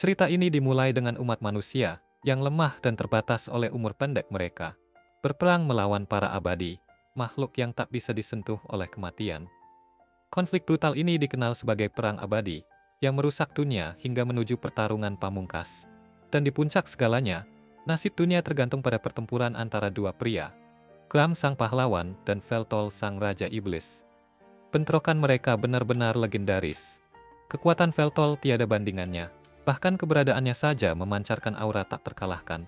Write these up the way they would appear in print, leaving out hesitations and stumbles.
Cerita ini dimulai dengan umat manusia yang lemah dan terbatas oleh umur pendek mereka, berperang melawan para abadi, makhluk yang tak bisa disentuh oleh kematian. Konflik brutal ini dikenal sebagai Perang Abadi, yang merusak dunia hingga menuju pertarungan pamungkas. Dan di puncak segalanya, nasib dunia tergantung pada pertempuran antara dua pria, Gram sang pahlawan dan Veltol sang raja iblis. Bentrokan mereka benar-benar legendaris. Kekuatan Veltol tiada bandingannya, bahkan keberadaannya saja memancarkan aura tak terkalahkan.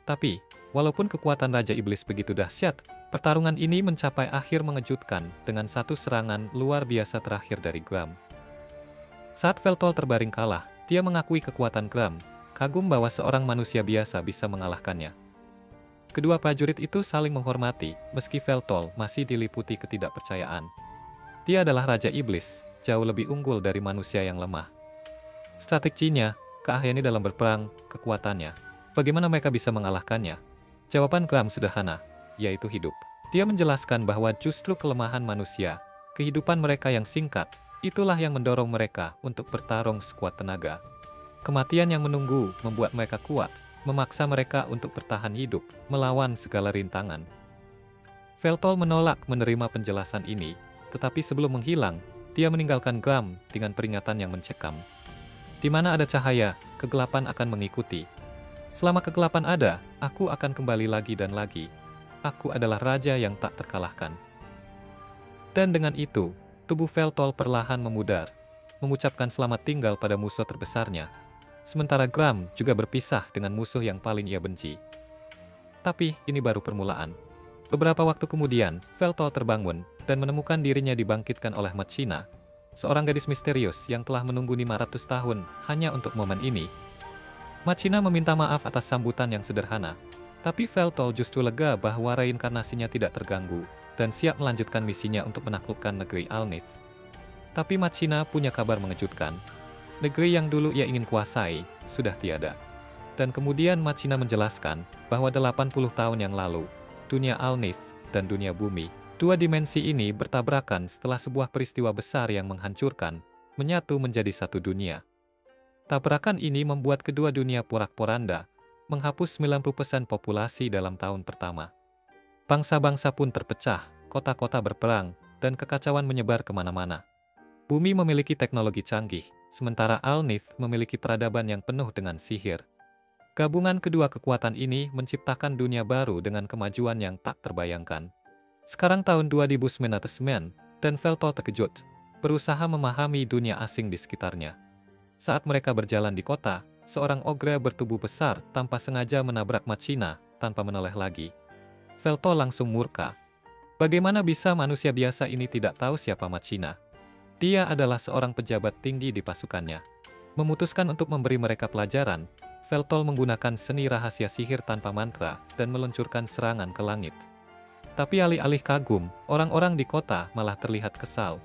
Tapi, walaupun kekuatan Raja Iblis begitu dahsyat, pertarungan ini mencapai akhir mengejutkan dengan satu serangan luar biasa terakhir dari Gram. Saat Veltol terbaring kalah, dia mengakui kekuatan Gram, kagum bahwa seorang manusia biasa bisa mengalahkannya. Kedua prajurit itu saling menghormati, meski Veltol masih diliputi ketidakpercayaan. Dia adalah Raja Iblis, jauh lebih unggul dari manusia yang lemah. Strateginya, keahliannya dalam berperang, kekuatannya. Bagaimana mereka bisa mengalahkannya? Jawaban Gram sederhana, yaitu hidup. Dia menjelaskan bahwa justru kelemahan manusia, kehidupan mereka yang singkat, itulah yang mendorong mereka untuk bertarung sekuat tenaga. Kematian yang menunggu membuat mereka kuat, memaksa mereka untuk bertahan hidup, melawan segala rintangan. Veltol menolak menerima penjelasan ini, tetapi sebelum menghilang, dia meninggalkan Gram dengan peringatan yang mencekam. Di mana ada cahaya, kegelapan akan mengikuti. Selama kegelapan ada, aku akan kembali lagi dan lagi. Aku adalah raja yang tak terkalahkan. Dan dengan itu, tubuh Veltol perlahan memudar, mengucapkan selamat tinggal pada musuh terbesarnya. Sementara Gram juga berpisah dengan musuh yang paling ia benci. Tapi, ini baru permulaan. Beberapa waktu kemudian, Veltol terbangun dan menemukan dirinya dibangkitkan oleh Machina, seorang gadis misterius yang telah menunggu 500 tahun hanya untuk momen ini. Machina meminta maaf atas sambutan yang sederhana, tapi Veltol justru lega bahwa reinkarnasinya tidak terganggu dan siap melanjutkan misinya untuk menaklukkan negeri Alnith. Tapi Machina punya kabar mengejutkan. Negeri yang dulu ia ingin kuasai, sudah tiada. Dan kemudian Machina menjelaskan bahwa 80 tahun yang lalu, dunia Alnith dan dunia bumi, dua dimensi ini bertabrakan setelah sebuah peristiwa besar yang menghancurkan, menyatu menjadi satu dunia. Tabrakan ini membuat kedua dunia porak-poranda, menghapus 90% populasi dalam tahun pertama. Bangsa-bangsa pun terpecah, kota-kota berperang, dan kekacauan menyebar kemana-mana. Bumi memiliki teknologi canggih, sementara Alnith memiliki peradaban yang penuh dengan sihir. Gabungan kedua kekuatan ini menciptakan dunia baru dengan kemajuan yang tak terbayangkan. Sekarang tahun 2099, dan Veltol terkejut, berusaha memahami dunia asing di sekitarnya. Saat mereka berjalan di kota, seorang ogre bertubuh besar tanpa sengaja menabrak Machina tanpa menoleh lagi. Veltol langsung murka. Bagaimana bisa manusia biasa ini tidak tahu siapa Machina? Dia adalah seorang pejabat tinggi di pasukannya. Memutuskan untuk memberi mereka pelajaran, Veltol menggunakan seni rahasia sihir tanpa mantra dan meluncurkan serangan ke langit. Tapi alih-alih kagum, orang-orang di kota malah terlihat kesal.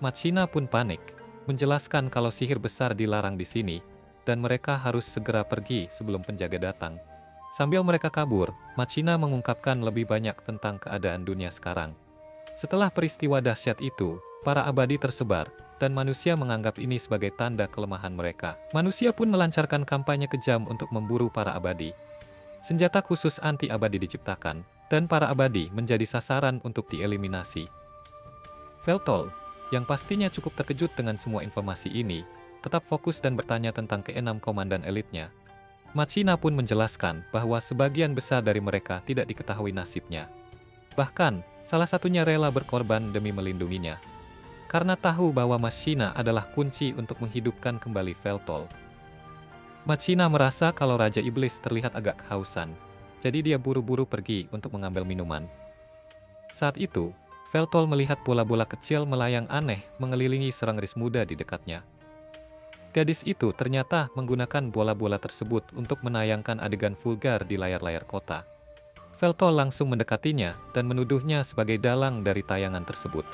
Machina pun panik, menjelaskan kalau sihir besar dilarang di sini, dan mereka harus segera pergi sebelum penjaga datang. Sambil mereka kabur, Machina mengungkapkan lebih banyak tentang keadaan dunia sekarang. Setelah peristiwa dahsyat itu, para abadi tersebar, dan manusia menganggap ini sebagai tanda kelemahan mereka. Manusia pun melancarkan kampanye kejam untuk memburu para abadi. Senjata khusus anti-abadi diciptakan, dan para abadi menjadi sasaran untuk dieliminasi. Veltol, yang pastinya cukup terkejut dengan semua informasi ini, tetap fokus dan bertanya tentang keenam komandan elitnya. Machina pun menjelaskan bahwa sebagian besar dari mereka tidak diketahui nasibnya. Bahkan, salah satunya rela berkorban demi melindunginya. Karena tahu bahwa Machina adalah kunci untuk menghidupkan kembali Veltol. Machina merasa kalau Raja Iblis terlihat agak kehausan, jadi dia buru-buru pergi untuk mengambil minuman. Saat itu, Veltol melihat bola-bola kecil melayang aneh mengelilingi seorang gadis muda di dekatnya. Gadis itu ternyata menggunakan bola-bola tersebut untuk menayangkan adegan vulgar di layar-layar kota. Veltol langsung mendekatinya dan menuduhnya sebagai dalang dari tayangan tersebut.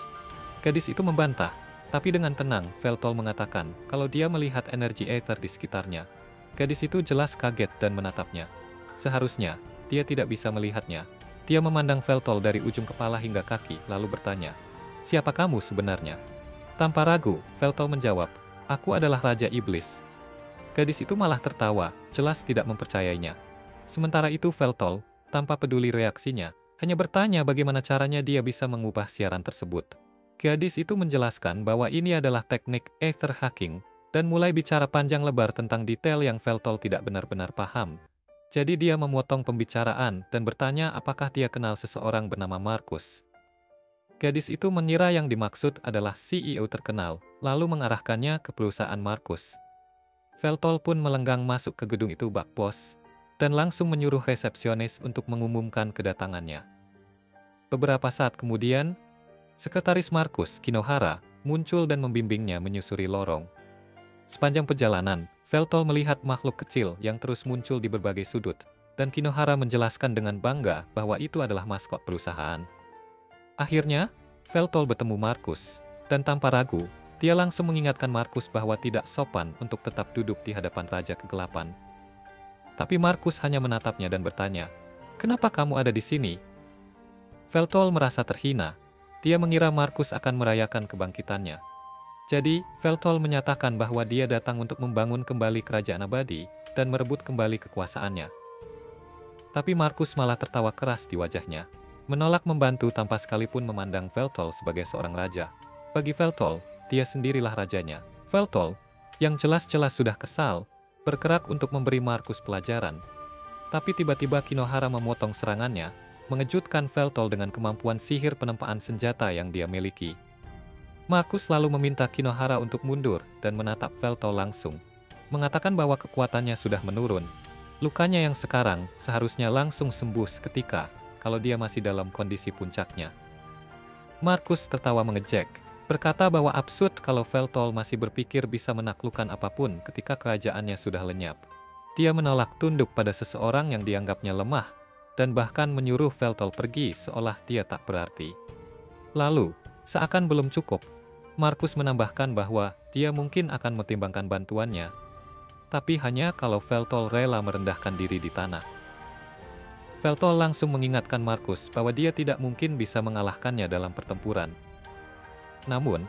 Gadis itu membantah, tapi dengan tenang Veltol mengatakan kalau dia melihat energi ether di sekitarnya. Gadis itu jelas kaget dan menatapnya. Seharusnya, dia tidak bisa melihatnya. Dia memandang Veltol dari ujung kepala hingga kaki, lalu bertanya, "Siapa kamu sebenarnya?" Tanpa ragu, Veltol menjawab, "Aku adalah Raja Iblis." Gadis itu malah tertawa, jelas tidak mempercayainya. Sementara itu Veltol, tanpa peduli reaksinya, hanya bertanya bagaimana caranya dia bisa mengubah siaran tersebut. Gadis itu menjelaskan bahwa ini adalah teknik ether hacking, dan mulai bicara panjang lebar tentang detail yang Veltol tidak benar-benar paham. Jadi dia memotong pembicaraan dan bertanya apakah dia kenal seseorang bernama Markus. Gadis itu mengira yang dimaksud adalah CEO terkenal, lalu mengarahkannya ke perusahaan Markus. Veltol pun melenggang masuk ke gedung itu bak pos, dan langsung menyuruh resepsionis untuk mengumumkan kedatangannya. Beberapa saat kemudian, sekretaris Markus, Kinohara, muncul dan membimbingnya menyusuri lorong. Sepanjang perjalanan, Veltol melihat makhluk kecil yang terus muncul di berbagai sudut, dan Kinohara menjelaskan dengan bangga bahwa itu adalah maskot perusahaan. Akhirnya, Veltol bertemu Markus, dan tanpa ragu, dia langsung mengingatkan Markus bahwa tidak sopan untuk tetap duduk di hadapan Raja Kegelapan. Tapi Markus hanya menatapnya dan bertanya, "Kenapa kamu ada di sini?" Veltol merasa terhina. Dia mengira Markus akan merayakan kebangkitannya. Jadi, Veltol menyatakan bahwa dia datang untuk membangun kembali kerajaan abadi dan merebut kembali kekuasaannya. Tapi Markus malah tertawa keras di wajahnya, menolak membantu tanpa sekalipun memandang Veltol sebagai seorang raja. Bagi Veltol, dia sendirilah rajanya. Veltol, yang jelas-jelas sudah kesal, bergerak untuk memberi Markus pelajaran. Tapi tiba-tiba Kinohara memotong serangannya, mengejutkan Veltol dengan kemampuan sihir penempaan senjata yang dia miliki. Markus lalu meminta Kinohara untuk mundur dan menatap Veltol langsung, mengatakan bahwa kekuatannya sudah menurun. Lukanya yang sekarang seharusnya langsung sembuh seketika kalau dia masih dalam kondisi puncaknya. Markus tertawa mengejek, berkata bahwa absurd kalau Veltol masih berpikir bisa menaklukkan apapun ketika kerajaannya sudah lenyap. Dia menolak tunduk pada seseorang yang dianggapnya lemah, dan bahkan menyuruh Veltol pergi seolah dia tak berarti. Lalu, seakan belum cukup, Markus menambahkan bahwa dia mungkin akan mempertimbangkan bantuannya, tapi hanya kalau Veltol rela merendahkan diri di tanah. Veltol langsung mengingatkan Markus bahwa dia tidak mungkin bisa mengalahkannya dalam pertempuran. Namun,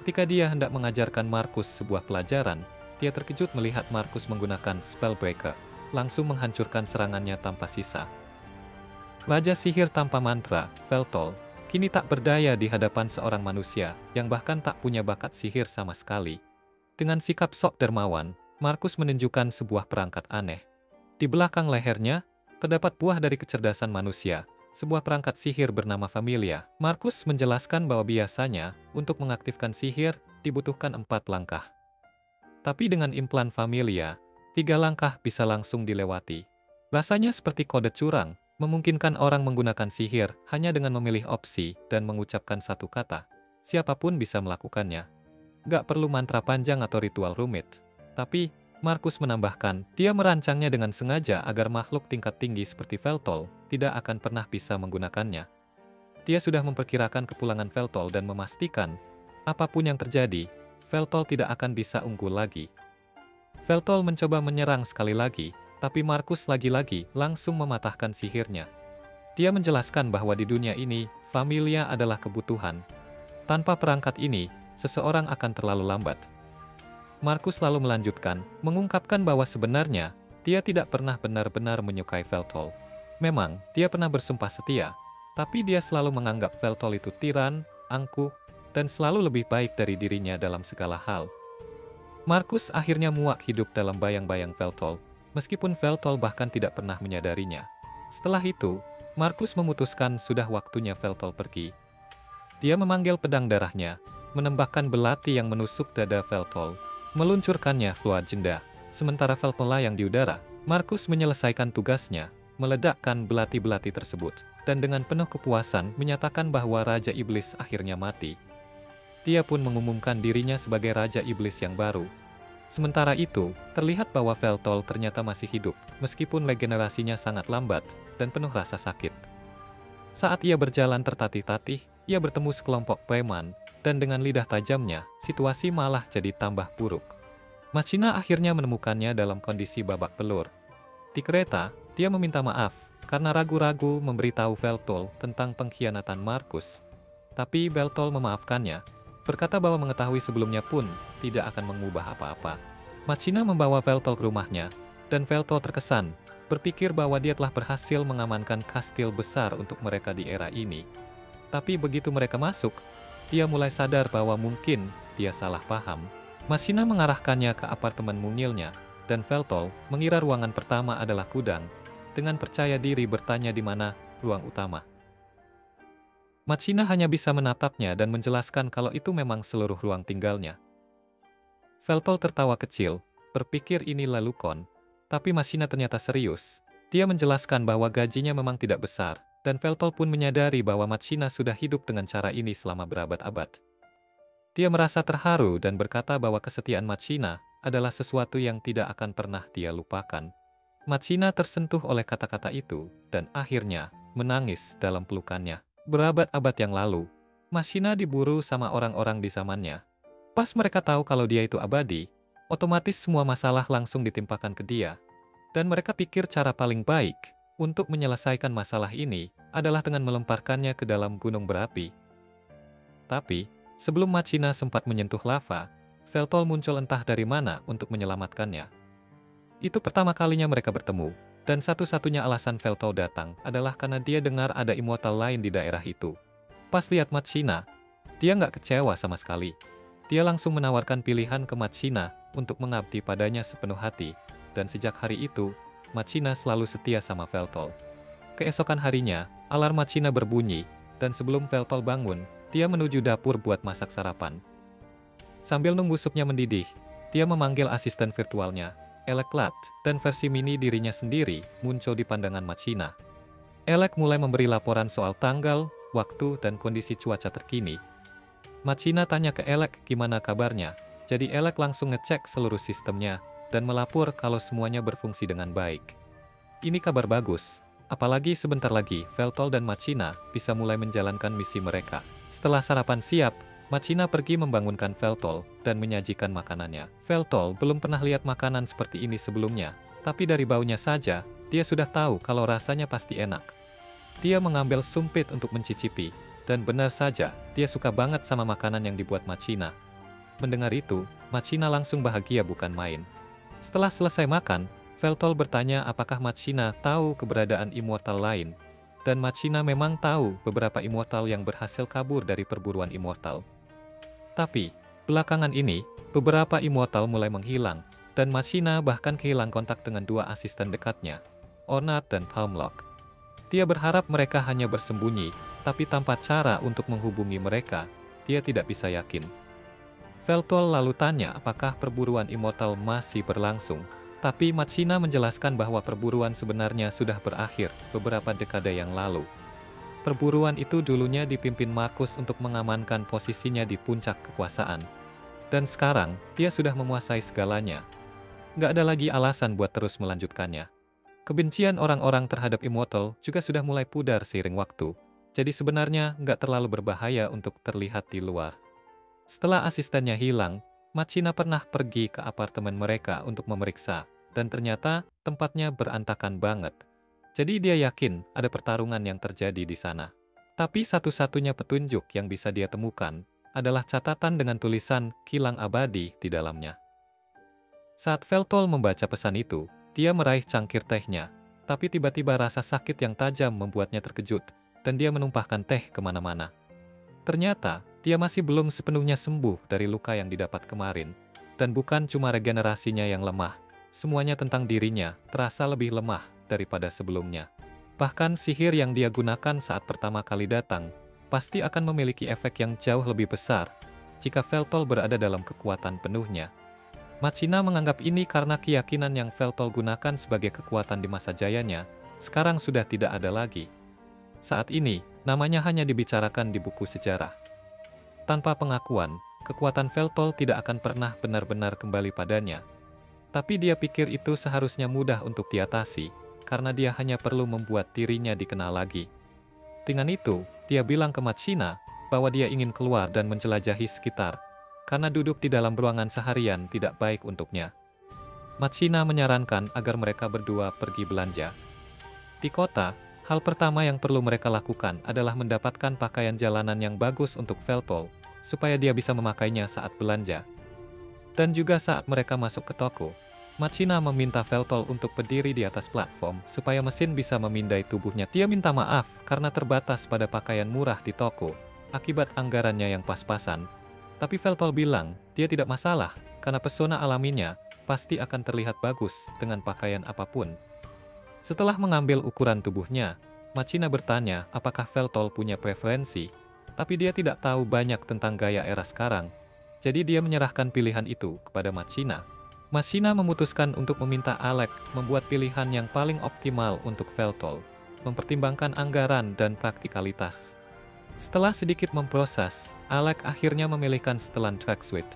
ketika dia hendak mengajarkan Markus sebuah pelajaran, dia terkejut melihat Markus menggunakan Spellbreaker, langsung menghancurkan serangannya tanpa sisa. Raja sihir tanpa mantra, Veltol, kini tak berdaya di hadapan seorang manusia yang bahkan tak punya bakat sihir sama sekali. Dengan sikap sok dermawan, Markus menunjukkan sebuah perangkat aneh. Di belakang lehernya, terdapat buah dari kecerdasan manusia, sebuah perangkat sihir bernama Familia. Markus menjelaskan bahwa biasanya, untuk mengaktifkan sihir, dibutuhkan 4 langkah. Tapi dengan implan Familia, 3 langkah bisa langsung dilewati. Rasanya seperti kode curang, memungkinkan orang menggunakan sihir hanya dengan memilih opsi dan mengucapkan satu kata. Siapapun bisa melakukannya. Gak perlu mantra panjang atau ritual rumit. Tapi, Markus menambahkan, dia merancangnya dengan sengaja agar makhluk tingkat tinggi seperti Veltol tidak akan pernah bisa menggunakannya. Dia sudah memperkirakan kepulangan Veltol dan memastikan, apapun yang terjadi, Veltol tidak akan bisa unggul lagi. Veltol mencoba menyerang sekali lagi, tapi Markus lagi-lagi langsung mematahkan sihirnya. Dia menjelaskan bahwa di dunia ini, Familia adalah kebutuhan. Tanpa perangkat ini, seseorang akan terlalu lambat. Markus lalu melanjutkan, mengungkapkan bahwa sebenarnya, dia tidak pernah benar-benar menyukai Veltol. Memang, dia pernah bersumpah setia, tapi dia selalu menganggap Veltol itu tiran, angkuh, dan selalu lebih baik dari dirinya dalam segala hal. Markus akhirnya muak hidup dalam bayang-bayang Veltol, meskipun Veltol bahkan tidak pernah menyadarinya. Setelah itu, Markus memutuskan sudah waktunya Veltol pergi. Dia memanggil pedang darahnya, menembakkan belati yang menusuk dada Veltol, meluncurkannya keluar jenda. Sementara Veltol melayang di udara, Markus menyelesaikan tugasnya, meledakkan belati-belati tersebut, dan dengan penuh kepuasan menyatakan bahwa Raja Iblis akhirnya mati. Dia pun mengumumkan dirinya sebagai Raja Iblis yang baru. Sementara itu, terlihat bahwa Veltol ternyata masih hidup, meskipun regenerasinya sangat lambat dan penuh rasa sakit. Saat ia berjalan tertatih-tatih, ia bertemu sekelompok preman, dan dengan lidah tajamnya, situasi malah jadi tambah buruk. Machina akhirnya menemukannya dalam kondisi babak belur. Di kereta, dia meminta maaf karena ragu-ragu memberitahu Veltol tentang pengkhianatan Markus. Tapi Veltol memaafkannya, berkata bahwa mengetahui sebelumnya pun tidak akan mengubah apa-apa. Machina membawa Veltol ke rumahnya, dan Veltol terkesan, berpikir bahwa dia telah berhasil mengamankan kastil besar untuk mereka di era ini. Tapi begitu mereka masuk, dia mulai sadar bahwa mungkin dia salah paham. Machina mengarahkannya ke apartemen mungilnya, dan Veltol mengira ruangan pertama adalah gudang, dengan percaya diri bertanya di mana ruang utama. Machina hanya bisa menatapnya dan menjelaskan kalau itu memang seluruh ruang tinggalnya. Veltol tertawa kecil, berpikir ini lelukon, tapi Machina ternyata serius. Dia menjelaskan bahwa gajinya memang tidak besar, dan Veltol pun menyadari bahwa Machina sudah hidup dengan cara ini selama berabad-abad. Dia merasa terharu dan berkata bahwa kesetiaan Machina adalah sesuatu yang tidak akan pernah dia lupakan. Machina tersentuh oleh kata-kata itu, dan akhirnya menangis dalam pelukannya. Berabad-abad yang lalu, Machina diburu sama orang-orang di zamannya. Pas mereka tahu kalau dia itu abadi, otomatis semua masalah langsung ditimpakan ke dia. Dan mereka pikir cara paling baik untuk menyelesaikan masalah ini adalah dengan melemparkannya ke dalam gunung berapi. Tapi, sebelum Machina sempat menyentuh lava, Veltol muncul entah dari mana untuk menyelamatkannya. Itu pertama kalinya mereka bertemu, dan satu-satunya alasan Veltol datang adalah karena dia dengar ada immortal lain di daerah itu. Pas lihat Machina, dia nggak kecewa sama sekali. Dia langsung menawarkan pilihan ke Machina untuk mengabdi padanya sepenuh hati, dan sejak hari itu, Machina selalu setia sama Veltol. Keesokan harinya, alarm Machina berbunyi, dan sebelum Veltol bangun, dia menuju dapur buat masak sarapan. Sambil nunggu supnya mendidih, dia memanggil asisten virtualnya, Eleklat, dan versi mini dirinya sendiri muncul di pandangan Machina. Elek mulai memberi laporan soal tanggal, waktu, dan kondisi cuaca terkini. Machina tanya ke Elek gimana kabarnya, jadi Elek langsung ngecek seluruh sistemnya, dan melapor kalau semuanya berfungsi dengan baik. Ini kabar bagus, apalagi sebentar lagi Veltol dan Machina bisa mulai menjalankan misi mereka. Setelah sarapan siap, Machina pergi membangunkan Veltol dan menyajikan makanannya. Veltol belum pernah lihat makanan seperti ini sebelumnya, tapi dari baunya saja, dia sudah tahu kalau rasanya pasti enak. Dia mengambil sumpit untuk mencicipi, dan benar saja, dia suka banget sama makanan yang dibuat Machina. Mendengar itu, Machina langsung bahagia bukan main. Setelah selesai makan, Veltol bertanya apakah Machina tahu keberadaan immortal lain, dan Machina memang tahu beberapa immortal yang berhasil kabur dari perburuan immortal. Tapi, belakangan ini, beberapa immortal mulai menghilang, dan Machina bahkan kehilangan kontak dengan dua asisten dekatnya, Ornat dan Palmlock. Dia berharap mereka hanya bersembunyi, tapi tanpa cara untuk menghubungi mereka, dia tidak bisa yakin. Veltol lalu tanya apakah perburuan immortal masih berlangsung, tapi Machina menjelaskan bahwa perburuan sebenarnya sudah berakhir beberapa dekade yang lalu. Perburuan itu dulunya dipimpin Markus untuk mengamankan posisinya di puncak kekuasaan. Dan sekarang, dia sudah menguasai segalanya. Nggak ada lagi alasan buat terus melanjutkannya. Kebencian orang-orang terhadap Immortal juga sudah mulai pudar seiring waktu. Jadi sebenarnya nggak terlalu berbahaya untuk terlihat di luar. Setelah asistennya hilang, Machina pernah pergi ke apartemen mereka untuk memeriksa. Dan ternyata tempatnya berantakan banget. Jadi dia yakin ada pertarungan yang terjadi di sana. Tapi satu-satunya petunjuk yang bisa dia temukan adalah catatan dengan tulisan kilang abadi di dalamnya. Saat Veltol membaca pesan itu, dia meraih cangkir tehnya. Tapi tiba-tiba rasa sakit yang tajam membuatnya terkejut, dan dia menumpahkan teh kemana-mana. Ternyata, dia masih belum sepenuhnya sembuh dari luka yang didapat kemarin. Dan bukan cuma regenerasinya yang lemah, semuanya tentang dirinya terasa lebih lemah daripada sebelumnya. Bahkan sihir yang dia gunakan saat pertama kali datang, pasti akan memiliki efek yang jauh lebih besar jika Veltol berada dalam kekuatan penuhnya. Machina menganggap ini karena keyakinan yang Veltol gunakan sebagai kekuatan di masa jayanya, sekarang sudah tidak ada lagi. Saat ini, namanya hanya dibicarakan di buku sejarah. Tanpa pengakuan, kekuatan Veltol tidak akan pernah benar-benar kembali padanya. Tapi dia pikir itu seharusnya mudah untuk diatasi, karena dia hanya perlu membuat dirinya dikenal lagi. Dengan itu, dia bilang ke Machina bahwa dia ingin keluar dan menjelajahi sekitar, karena duduk di dalam ruangan seharian tidak baik untuknya. Machina menyarankan agar mereka berdua pergi belanja. Di kota, hal pertama yang perlu mereka lakukan adalah mendapatkan pakaian jalanan yang bagus untuk Veltol, supaya dia bisa memakainya saat belanja. Dan juga saat mereka masuk ke toko, Machina meminta Veltol untuk berdiri di atas platform supaya mesin bisa memindai tubuhnya. Dia minta maaf karena terbatas pada pakaian murah di toko akibat anggarannya yang pas-pasan. Tapi Veltol bilang dia tidak masalah karena pesona alaminya pasti akan terlihat bagus dengan pakaian apapun. Setelah mengambil ukuran tubuhnya, Machina bertanya apakah Veltol punya preferensi, tapi dia tidak tahu banyak tentang gaya era sekarang. Jadi dia menyerahkan pilihan itu kepada Machina. Machina memutuskan untuk meminta Alec membuat pilihan yang paling optimal untuk Veltol, mempertimbangkan anggaran dan praktikalitas. Setelah sedikit memproses, Alec akhirnya memilihkan setelan tracksuit.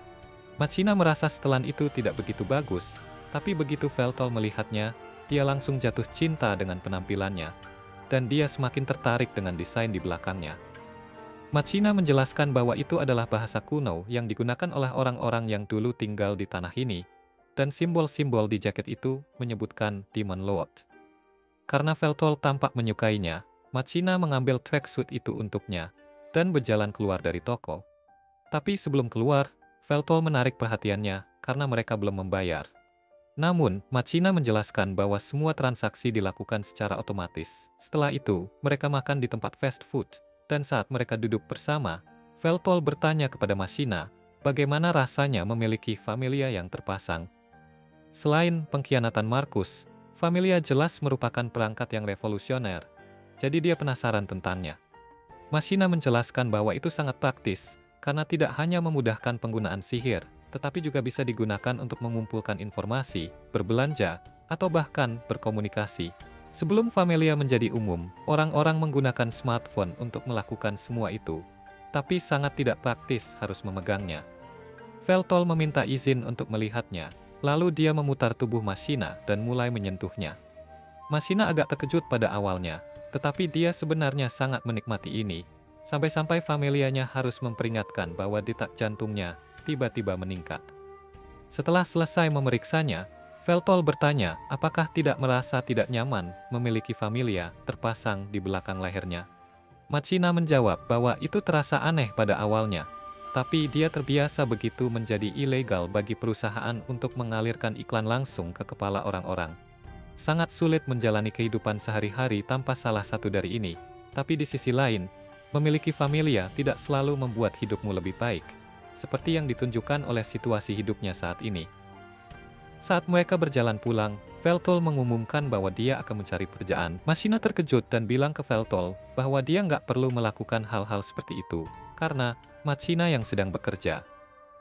Machina merasa setelan itu tidak begitu bagus, tapi begitu Veltol melihatnya, dia langsung jatuh cinta dengan penampilannya, dan dia semakin tertarik dengan desain di belakangnya. Machina menjelaskan bahwa itu adalah bahasa kuno yang digunakan oleh orang-orang yang dulu tinggal di tanah ini, dan simbol-simbol di jaket itu menyebutkan Demon Lord. Karena Veltol tampak menyukainya, Machina mengambil tracksuit itu untuknya, dan berjalan keluar dari toko. Tapi sebelum keluar, Veltol menarik perhatiannya karena mereka belum membayar. Namun, Machina menjelaskan bahwa semua transaksi dilakukan secara otomatis. Setelah itu, mereka makan di tempat fast food, dan saat mereka duduk bersama, Veltol bertanya kepada Machina bagaimana rasanya memiliki familia yang terpasang. Selain pengkhianatan Markus, Familia jelas merupakan perangkat yang revolusioner, jadi dia penasaran tentangnya. Machina menjelaskan bahwa itu sangat praktis, karena tidak hanya memudahkan penggunaan sihir, tetapi juga bisa digunakan untuk mengumpulkan informasi, berbelanja, atau bahkan berkomunikasi. Sebelum Familia menjadi umum, orang-orang menggunakan smartphone untuk melakukan semua itu, tapi sangat tidak praktis harus memegangnya. Veltol meminta izin untuk melihatnya. Lalu dia memutar tubuh Machina dan mulai menyentuhnya. Machina agak terkejut pada awalnya, tetapi dia sebenarnya sangat menikmati ini, sampai-sampai Familianya harus memperingatkan bahwa detak jantungnya tiba-tiba meningkat. Setelah selesai memeriksanya, Veltol bertanya apakah tidak merasa tidak nyaman memiliki Familia terpasang di belakang lehernya. Machina menjawab bahwa itu terasa aneh pada awalnya, tapi dia terbiasa begitu menjadi ilegal bagi perusahaan untuk mengalirkan iklan langsung ke kepala orang-orang. Sangat sulit menjalani kehidupan sehari-hari tanpa salah satu dari ini. Tapi di sisi lain, memiliki Familia tidak selalu membuat hidupmu lebih baik, seperti yang ditunjukkan oleh situasi hidupnya saat ini. Saat mereka berjalan pulang, Veltol mengumumkan bahwa dia akan mencari pekerjaan. Machina terkejut dan bilang ke Veltol bahwa dia nggak perlu melakukan hal-hal seperti itu, karena Machina yang sedang bekerja.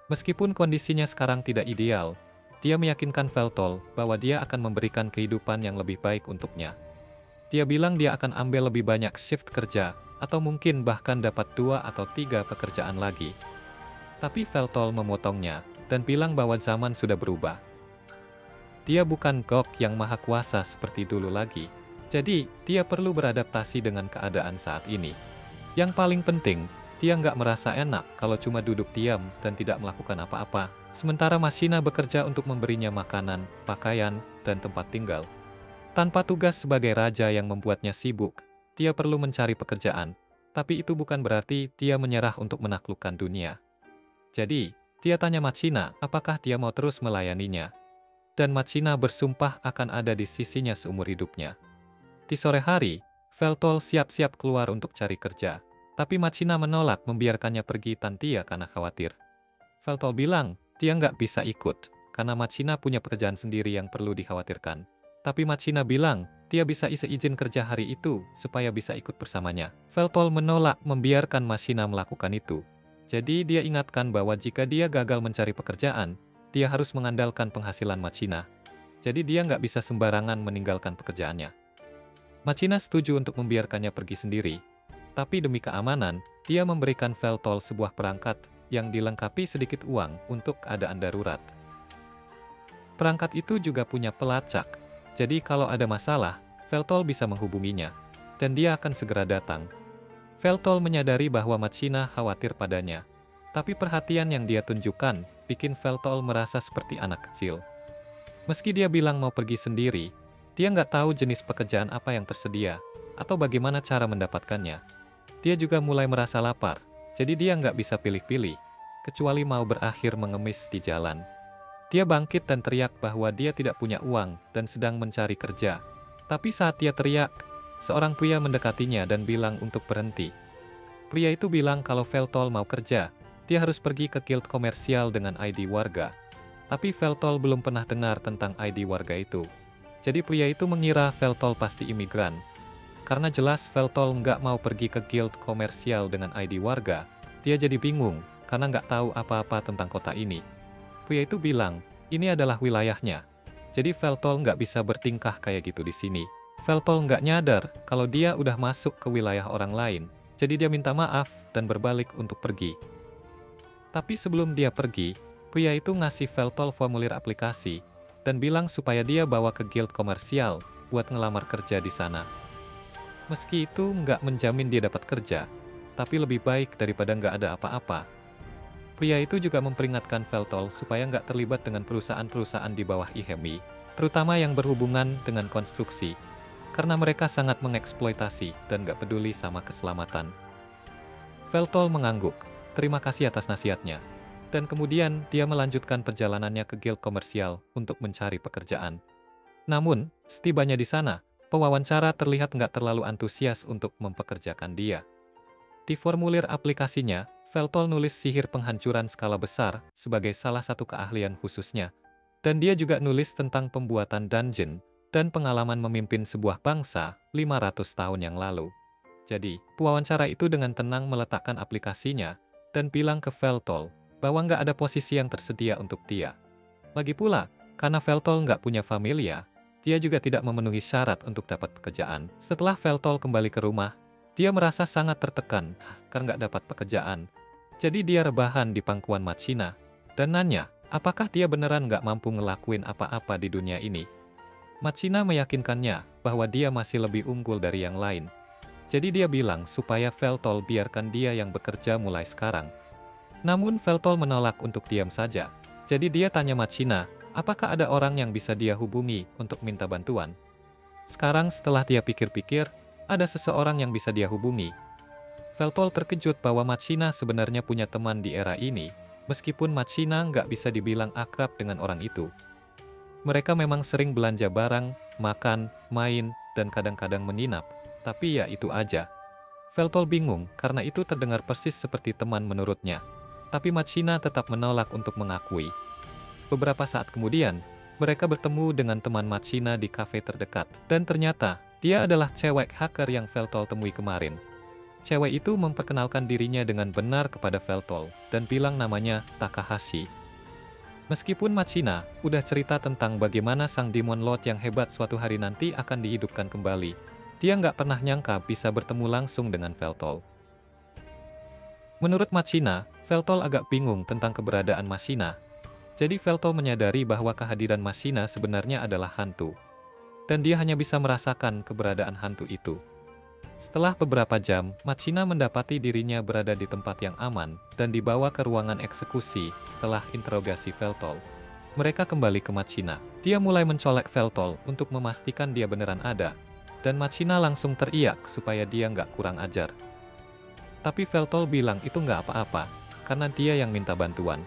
Meskipun kondisinya sekarang tidak ideal, dia meyakinkan Veltol bahwa dia akan memberikan kehidupan yang lebih baik untuknya. Dia bilang dia akan ambil lebih banyak shift kerja, atau mungkin bahkan dapat 2 atau 3 pekerjaan lagi. Tapi Veltol memotongnya, dan bilang bahwa zaman sudah berubah. Dia bukan Gok yang maha kuasa seperti dulu lagi, jadi dia perlu beradaptasi dengan keadaan saat ini. Yang paling penting, dia nggak merasa enak kalau cuma duduk diam dan tidak melakukan apa-apa, sementara Machina bekerja untuk memberinya makanan, pakaian, dan tempat tinggal. Tanpa tugas sebagai raja yang membuatnya sibuk, dia perlu mencari pekerjaan, tapi itu bukan berarti dia menyerah untuk menaklukkan dunia. Jadi, dia tanya Machina apakah dia mau terus melayaninya. Dan Machina bersumpah akan ada di sisinya seumur hidupnya. Di sore hari, Veltol siap-siap keluar untuk cari kerja. Tapi Machina menolak membiarkannya pergi tanpa karena khawatir. Veltol bilang dia nggak bisa ikut, karena Machina punya pekerjaan sendiri yang perlu dikhawatirkan. Tapi Machina bilang dia bisa isi izin kerja hari itu supaya bisa ikut bersamanya. Veltol menolak membiarkan Machina melakukan itu. Jadi dia ingatkan bahwa jika dia gagal mencari pekerjaan, dia harus mengandalkan penghasilan Machina. Jadi dia nggak bisa sembarangan meninggalkan pekerjaannya. Machina setuju untuk membiarkannya pergi sendiri. Tapi demi keamanan, dia memberikan Veltol sebuah perangkat yang dilengkapi sedikit uang untuk keadaan darurat. Perangkat itu juga punya pelacak, jadi kalau ada masalah, Veltol bisa menghubunginya, dan dia akan segera datang. Veltol menyadari bahwa Machina khawatir padanya, tapi perhatian yang dia tunjukkan bikin Veltol merasa seperti anak kecil. Meski dia bilang mau pergi sendiri, dia nggak tahu jenis pekerjaan apa yang tersedia, atau bagaimana cara mendapatkannya. Dia juga mulai merasa lapar, jadi dia nggak bisa pilih-pilih, kecuali mau berakhir mengemis di jalan. Dia bangkit dan teriak bahwa dia tidak punya uang dan sedang mencari kerja. Tapi saat dia teriak, seorang pria mendekatinya dan bilang untuk berhenti. Pria itu bilang kalau Veltol mau kerja, dia harus pergi ke guild komersial dengan ID warga. Tapi Veltol belum pernah dengar tentang ID warga itu. Jadi pria itu mengira Veltol pasti imigran. Karena jelas Veltol nggak mau pergi ke guild komersial dengan ID warga, dia jadi bingung karena nggak tahu apa-apa tentang kota ini. Pria itu bilang, ini adalah wilayahnya. Jadi Veltol nggak bisa bertingkah kayak gitu di sini. Veltol nggak nyadar kalau dia udah masuk ke wilayah orang lain. Jadi dia minta maaf dan berbalik untuk pergi. Tapi sebelum dia pergi, pria itu ngasih Veltol formulir aplikasi dan bilang supaya dia bawa ke guild komersial buat ngelamar kerja di sana. Meski itu nggak menjamin dia dapat kerja, tapi lebih baik daripada nggak ada apa-apa. Pria itu juga memperingatkan Veltol supaya nggak terlibat dengan perusahaan-perusahaan di bawah IHEMI, terutama yang berhubungan dengan konstruksi, karena mereka sangat mengeksploitasi dan nggak peduli sama keselamatan. Veltol mengangguk, terima kasih atas nasihatnya, dan kemudian dia melanjutkan perjalanannya ke guild komersial untuk mencari pekerjaan. Namun, setibanya di sana, pewawancara terlihat nggak terlalu antusias untuk mempekerjakan dia. Di formulir aplikasinya, Veltol nulis sihir penghancuran skala besar sebagai salah satu keahlian khususnya. Dan dia juga nulis tentang pembuatan dungeon dan pengalaman memimpin sebuah bangsa 500 tahun yang lalu. Jadi, pewawancara itu dengan tenang meletakkan aplikasinya dan bilang ke Veltol bahwa nggak ada posisi yang tersedia untuk dia. Lagi pula, karena Veltol nggak punya familia, dia juga tidak memenuhi syarat untuk dapat pekerjaan. Setelah Veltol kembali ke rumah, dia merasa sangat tertekan karena nggak dapat pekerjaan. Jadi dia rebahan di pangkuan Machina dan nanya, apakah dia beneran nggak mampu ngelakuin apa-apa di dunia ini. Machina meyakinkannya bahwa dia masih lebih unggul dari yang lain. Jadi dia bilang supaya Veltol biarkan dia yang bekerja mulai sekarang. Namun Veltol menolak untuk diam saja. Jadi dia tanya Machina, apakah ada orang yang bisa dia hubungi untuk minta bantuan? Sekarang setelah dia pikir-pikir, ada seseorang yang bisa dia hubungi. Veltol terkejut bahwa Machina sebenarnya punya teman di era ini, meskipun Machina nggak bisa dibilang akrab dengan orang itu. Mereka memang sering belanja barang, makan, main, dan kadang-kadang menginap, tapi ya itu aja. Veltol bingung karena itu terdengar persis seperti teman menurutnya, tapi Machina tetap menolak untuk mengakui. Beberapa saat kemudian, mereka bertemu dengan teman Machina di kafe terdekat, dan ternyata dia adalah cewek hacker yang Veltol temui kemarin. Cewek itu memperkenalkan dirinya dengan benar kepada Veltol, dan bilang namanya Takahashi. Meskipun Machina udah cerita tentang bagaimana sang Demon Lord yang hebat suatu hari nanti akan dihidupkan kembali, dia nggak pernah nyangka bisa bertemu langsung dengan Veltol. Menurut Machina, Veltol agak bingung tentang keberadaan Machina. Jadi Veltol menyadari bahwa kehadiran Machina sebenarnya adalah hantu. Dan dia hanya bisa merasakan keberadaan hantu itu. Setelah beberapa jam, Machina mendapati dirinya berada di tempat yang aman dan dibawa ke ruangan eksekusi setelah interogasi Veltol. Mereka kembali ke Machina. Dia mulai mencolek Veltol untuk memastikan dia beneran ada. Dan Machina langsung teriak supaya dia nggak kurang ajar. Tapi Veltol bilang itu nggak apa-apa, karena dia yang minta bantuan.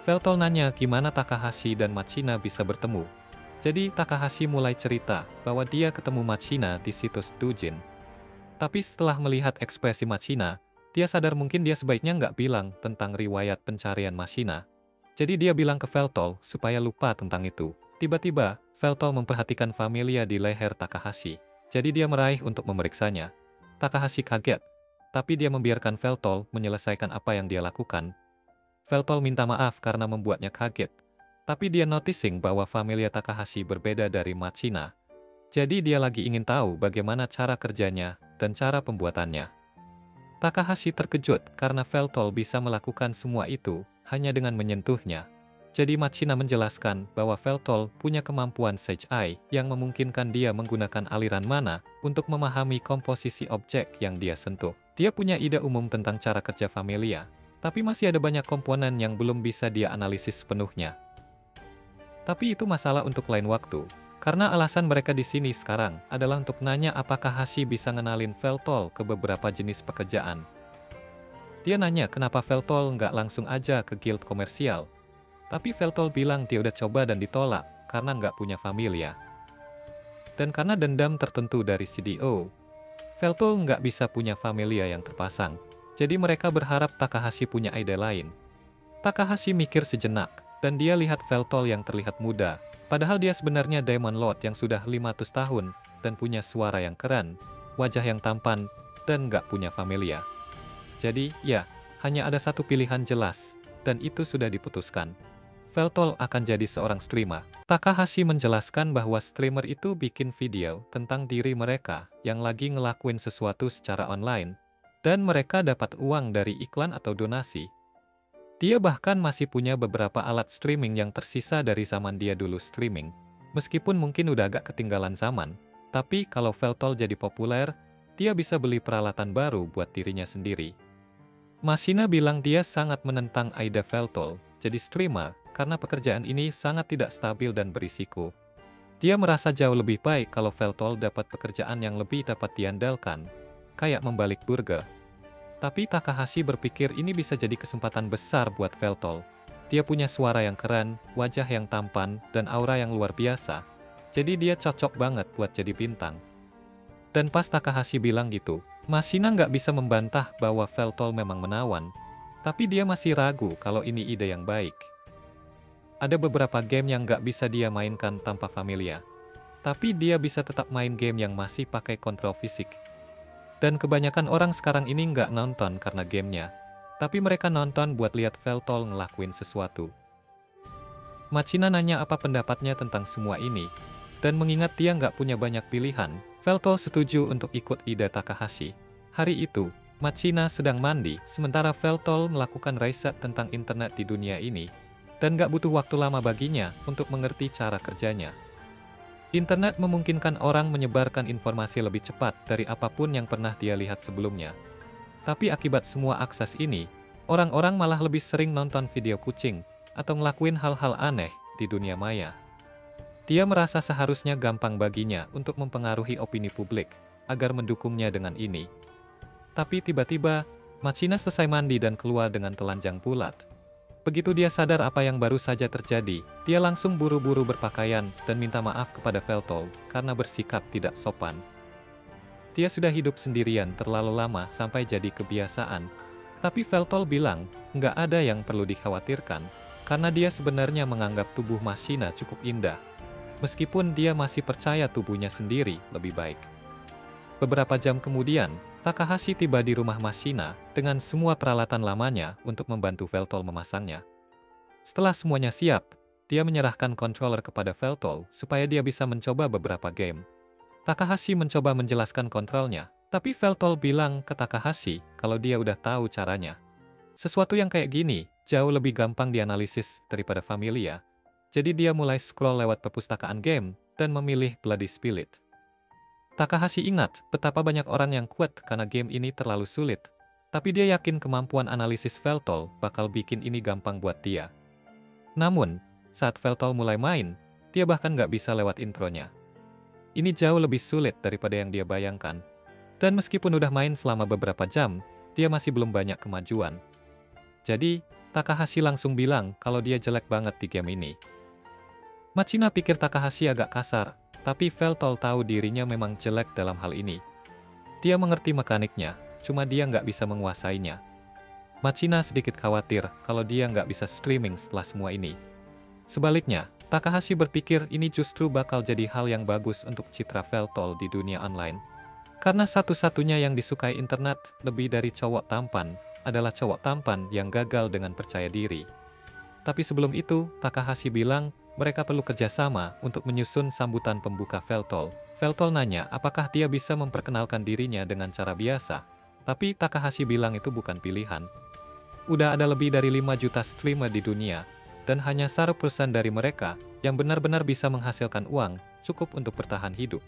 Veltol nanya gimana Takahashi dan Machina bisa bertemu. Jadi Takahashi mulai cerita bahwa dia ketemu Machina di situs Doujin. Tapi setelah melihat ekspresi Machina, dia sadar mungkin dia sebaiknya nggak bilang tentang riwayat pencarian Machina. Jadi dia bilang ke Veltol supaya lupa tentang itu. Tiba-tiba, Veltol memperhatikan familia di leher Takahashi. Jadi dia meraih untuk memeriksanya. Takahashi kaget, tapi dia membiarkan Veltol menyelesaikan apa yang dia lakukan. Veltol minta maaf karena membuatnya kaget. Tapi dia noticing bahwa familia Takahashi berbeda dari Machina. Jadi dia lagi ingin tahu bagaimana cara kerjanya dan cara pembuatannya. Takahashi terkejut karena Veltol bisa melakukan semua itu hanya dengan menyentuhnya. Jadi Machina menjelaskan bahwa Veltol punya kemampuan Sage Eye yang memungkinkan dia menggunakan aliran mana untuk memahami komposisi objek yang dia sentuh. Dia punya ide umum tentang cara kerja familia, tapi masih ada banyak komponen yang belum bisa dia analisis sepenuhnya. Tapi itu masalah untuk lain waktu. Karena alasan mereka di sini sekarang adalah untuk nanya apakah Hashi bisa ngenalin Veltol ke beberapa jenis pekerjaan. Dia nanya kenapa Veltol nggak langsung aja ke guild komersial. Tapi Veltol bilang dia udah coba dan ditolak karena nggak punya familia. Dan karena dendam tertentu dari CDO, Veltol nggak bisa punya familia yang terpasang. Jadi mereka berharap Takahashi punya ide lain. Takahashi mikir sejenak, dan dia lihat Veltol yang terlihat muda. Padahal dia sebenarnya Demon Lord yang sudah 500 tahun, dan punya suara yang keren, wajah yang tampan, dan nggak punya familia. Jadi, ya, hanya ada satu pilihan jelas, dan itu sudah diputuskan. Veltol akan jadi seorang streamer. Takahashi menjelaskan bahwa streamer itu bikin video tentang diri mereka yang lagi ngelakuin sesuatu secara online, dan mereka dapat uang dari iklan atau donasi. Dia bahkan masih punya beberapa alat streaming yang tersisa dari zaman dia dulu streaming. Meskipun mungkin udah agak ketinggalan zaman, tapi kalau Veltol jadi populer, dia bisa beli peralatan baru buat dirinya sendiri. Mashina bilang dia sangat menentang ide Veltol jadi streamer karena pekerjaan ini sangat tidak stabil dan berisiko. Dia merasa jauh lebih baik kalau Veltol dapat pekerjaan yang lebih dapat diandalkan, kayak membalik burger. Tapi Takahashi berpikir ini bisa jadi kesempatan besar buat Veltol. Dia punya suara yang keren, wajah yang tampan, dan aura yang luar biasa. Jadi dia cocok banget buat jadi bintang. Dan pas Takahashi bilang gitu, Mashina nggak bisa membantah bahwa Veltol memang menawan. Tapi dia masih ragu kalau ini ide yang baik. Ada beberapa game yang nggak bisa dia mainkan tanpa familia. Tapi dia bisa tetap main game yang masih pakai kontrol fisik. Dan kebanyakan orang sekarang ini nggak nonton karena gamenya. Tapi mereka nonton buat lihat Veltol ngelakuin sesuatu. Mashina nanya apa pendapatnya tentang semua ini. Dan mengingat dia nggak punya banyak pilihan, Veltol setuju untuk ikut ide Takahashi. Hari itu, Mashina sedang mandi, sementara Veltol melakukan riset tentang internet di dunia ini. Dan nggak butuh waktu lama baginya untuk mengerti cara kerjanya. Internet memungkinkan orang menyebarkan informasi lebih cepat dari apapun yang pernah dia lihat sebelumnya. Tapi akibat semua akses ini, orang-orang malah lebih sering nonton video kucing atau ngelakuin hal-hal aneh di dunia maya. Dia merasa seharusnya gampang baginya untuk mempengaruhi opini publik agar mendukungnya dengan ini. Tapi tiba-tiba, Mashina selesai mandi dan keluar dengan telanjang bulat. Begitu dia sadar apa yang baru saja terjadi, dia langsung buru-buru berpakaian dan minta maaf kepada Veltol karena bersikap tidak sopan. Dia sudah hidup sendirian terlalu lama sampai jadi kebiasaan. Tapi Veltol bilang, nggak ada yang perlu dikhawatirkan, karena dia sebenarnya menganggap tubuh Mashina cukup indah. Meskipun dia masih percaya tubuhnya sendiri lebih baik. Beberapa jam kemudian, Takahashi tiba di rumah Mashina dengan semua peralatan lamanya untuk membantu Veltol memasangnya. Setelah semuanya siap, dia menyerahkan controller kepada Veltol supaya dia bisa mencoba beberapa game. Takahashi mencoba menjelaskan kontrolnya, tapi Veltol bilang ke Takahashi kalau dia udah tahu caranya. Sesuatu yang kayak gini jauh lebih gampang dianalisis daripada familia. Jadi dia mulai scroll lewat perpustakaan game dan memilih Bloody Spillet. Takahashi ingat betapa banyak orang yang kuat karena game ini terlalu sulit. Tapi dia yakin kemampuan analisis Veltol bakal bikin ini gampang buat dia. Namun, saat Veltol mulai main, dia bahkan nggak bisa lewat intronya. Ini jauh lebih sulit daripada yang dia bayangkan. Dan meskipun udah main selama beberapa jam, dia masih belum banyak kemajuan. Jadi, Takahashi langsung bilang kalau dia jelek banget di game ini. Mashina pikir Takahashi agak kasar, tapi Veltol tahu dirinya memang jelek dalam hal ini. Dia mengerti mekaniknya, cuma dia nggak bisa menguasainya. Mashina sedikit khawatir kalau dia nggak bisa streaming setelah semua ini. Sebaliknya, Takahashi berpikir ini justru bakal jadi hal yang bagus untuk citra Veltol di dunia online. Karena satu-satunya yang disukai internet lebih dari cowok tampan adalah cowok tampan yang gagal dengan percaya diri. Tapi sebelum itu, Takahashi bilang mereka perlu kerjasama untuk menyusun sambutan pembuka Veltol. Veltol nanya apakah dia bisa memperkenalkan dirinya dengan cara biasa. Tapi Takahashi bilang itu bukan pilihan. Udah ada lebih dari 5 juta streamer di dunia, dan hanya 1% dari mereka yang benar-benar bisa menghasilkan uang cukup untuk bertahan hidup.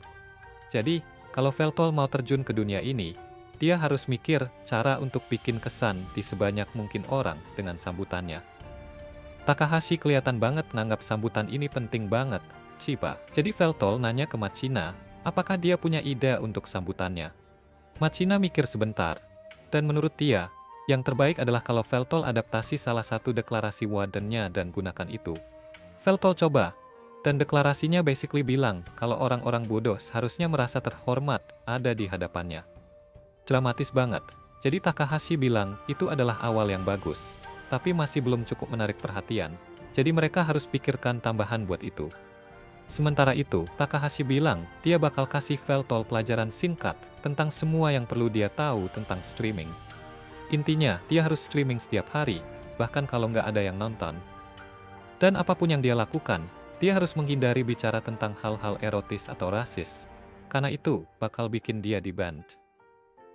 Jadi, kalau Veltol mau terjun ke dunia ini, dia harus mikir cara untuk bikin kesan di sebanyak mungkin orang dengan sambutannya. Takahashi kelihatan banget nganggap sambutan ini penting banget, Chiba. Jadi Veltol nanya ke Mashina, apakah dia punya ide untuk sambutannya. Mashina mikir sebentar, dan menurut dia, Yang terbaik adalah kalau Veltol adaptasi salah satu deklarasi Warden-nya dan gunakan itu. Veltol coba, dan deklarasinya basically bilang kalau orang-orang bodoh seharusnya merasa terhormat ada di hadapannya. Dramatis banget. Jadi Takahashi bilang itu adalah awal yang bagus, tapi masih belum cukup menarik perhatian. Jadi mereka harus pikirkan tambahan buat itu. Sementara itu, Takahashi bilang dia bakal kasih Veltol pelajaran singkat tentang semua yang perlu dia tahu tentang streaming. Intinya, dia harus streaming setiap hari, bahkan kalau nggak ada yang nonton. Dan apapun yang dia lakukan, dia harus menghindari bicara tentang hal-hal erotis atau rasis, karena itu bakal bikin dia di-ban.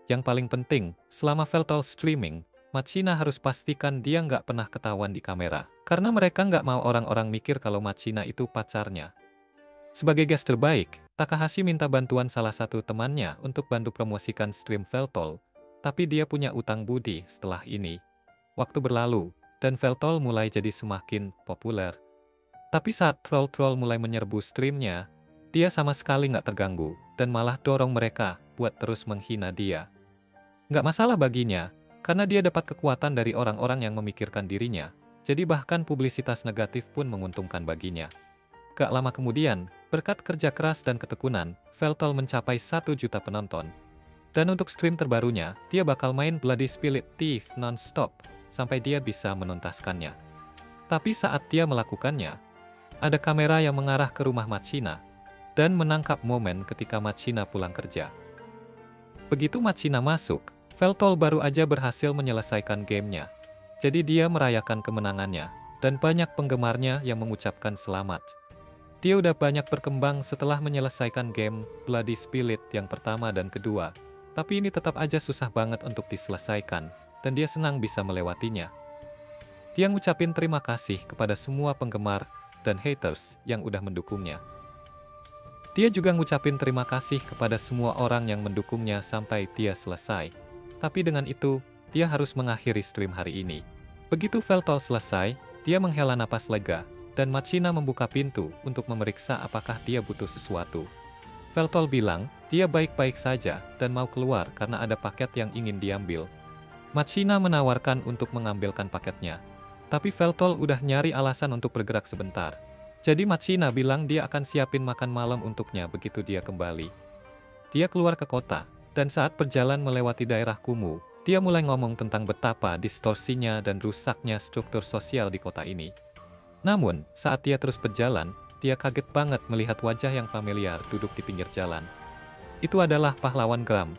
Yang paling penting, selama Veltol streaming, Machina harus pastikan dia nggak pernah ketahuan di kamera, karena mereka nggak mau orang-orang mikir kalau Machina itu pacarnya. Sebagai guest terbaik, Takahashi minta bantuan salah satu temannya untuk bantu promosikan stream Veltol, tapi dia punya utang budi setelah ini. Waktu berlalu, dan Veltol mulai jadi semakin populer. Tapi saat troll-troll mulai menyerbu streamnya, dia sama sekali nggak terganggu, dan malah dorong mereka buat terus menghina dia. Nggak masalah baginya, karena dia dapat kekuatan dari orang-orang yang memikirkan dirinya, jadi bahkan publisitas negatif pun menguntungkan baginya. Gak lama kemudian, berkat kerja keras dan ketekunan, Veltol mencapai 1 juta penonton. Dan untuk stream terbarunya, dia bakal main Bloody Split Thief non-stop, sampai dia bisa menuntaskannya. Tapi saat dia melakukannya, ada kamera yang mengarah ke rumah Machina, dan menangkap momen ketika Machina pulang kerja. Begitu Machina masuk, Veltol baru aja berhasil menyelesaikan gamenya. Jadi dia merayakan kemenangannya, dan banyak penggemarnya yang mengucapkan selamat. Dia udah banyak berkembang setelah menyelesaikan game Bloody Split yang pertama dan kedua, tapi ini tetap aja susah banget untuk diselesaikan, dan dia senang bisa melewatinya. Dia ngucapin terima kasih kepada semua penggemar dan haters yang udah mendukungnya. Dia juga ngucapin terima kasih kepada semua orang yang mendukungnya sampai dia selesai. Tapi dengan itu, dia harus mengakhiri stream hari ini. Begitu Veltol selesai, dia menghela napas lega, dan Machina membuka pintu untuk memeriksa apakah dia butuh sesuatu. Veltol bilang, dia baik-baik saja dan mau keluar karena ada paket yang ingin diambil. Machina menawarkan untuk mengambilkan paketnya. Tapi Veltol udah nyari alasan untuk bergerak sebentar. Jadi Machina bilang dia akan siapin makan malam untuknya begitu dia kembali. Dia keluar ke kota, dan saat berjalan melewati daerah kumuh, dia mulai ngomong tentang betapa distorsinya dan rusaknya struktur sosial di kota ini. Namun, saat dia terus berjalan, dia kaget banget melihat wajah yang familiar duduk di pinggir jalan. Itu adalah pahlawan Gram.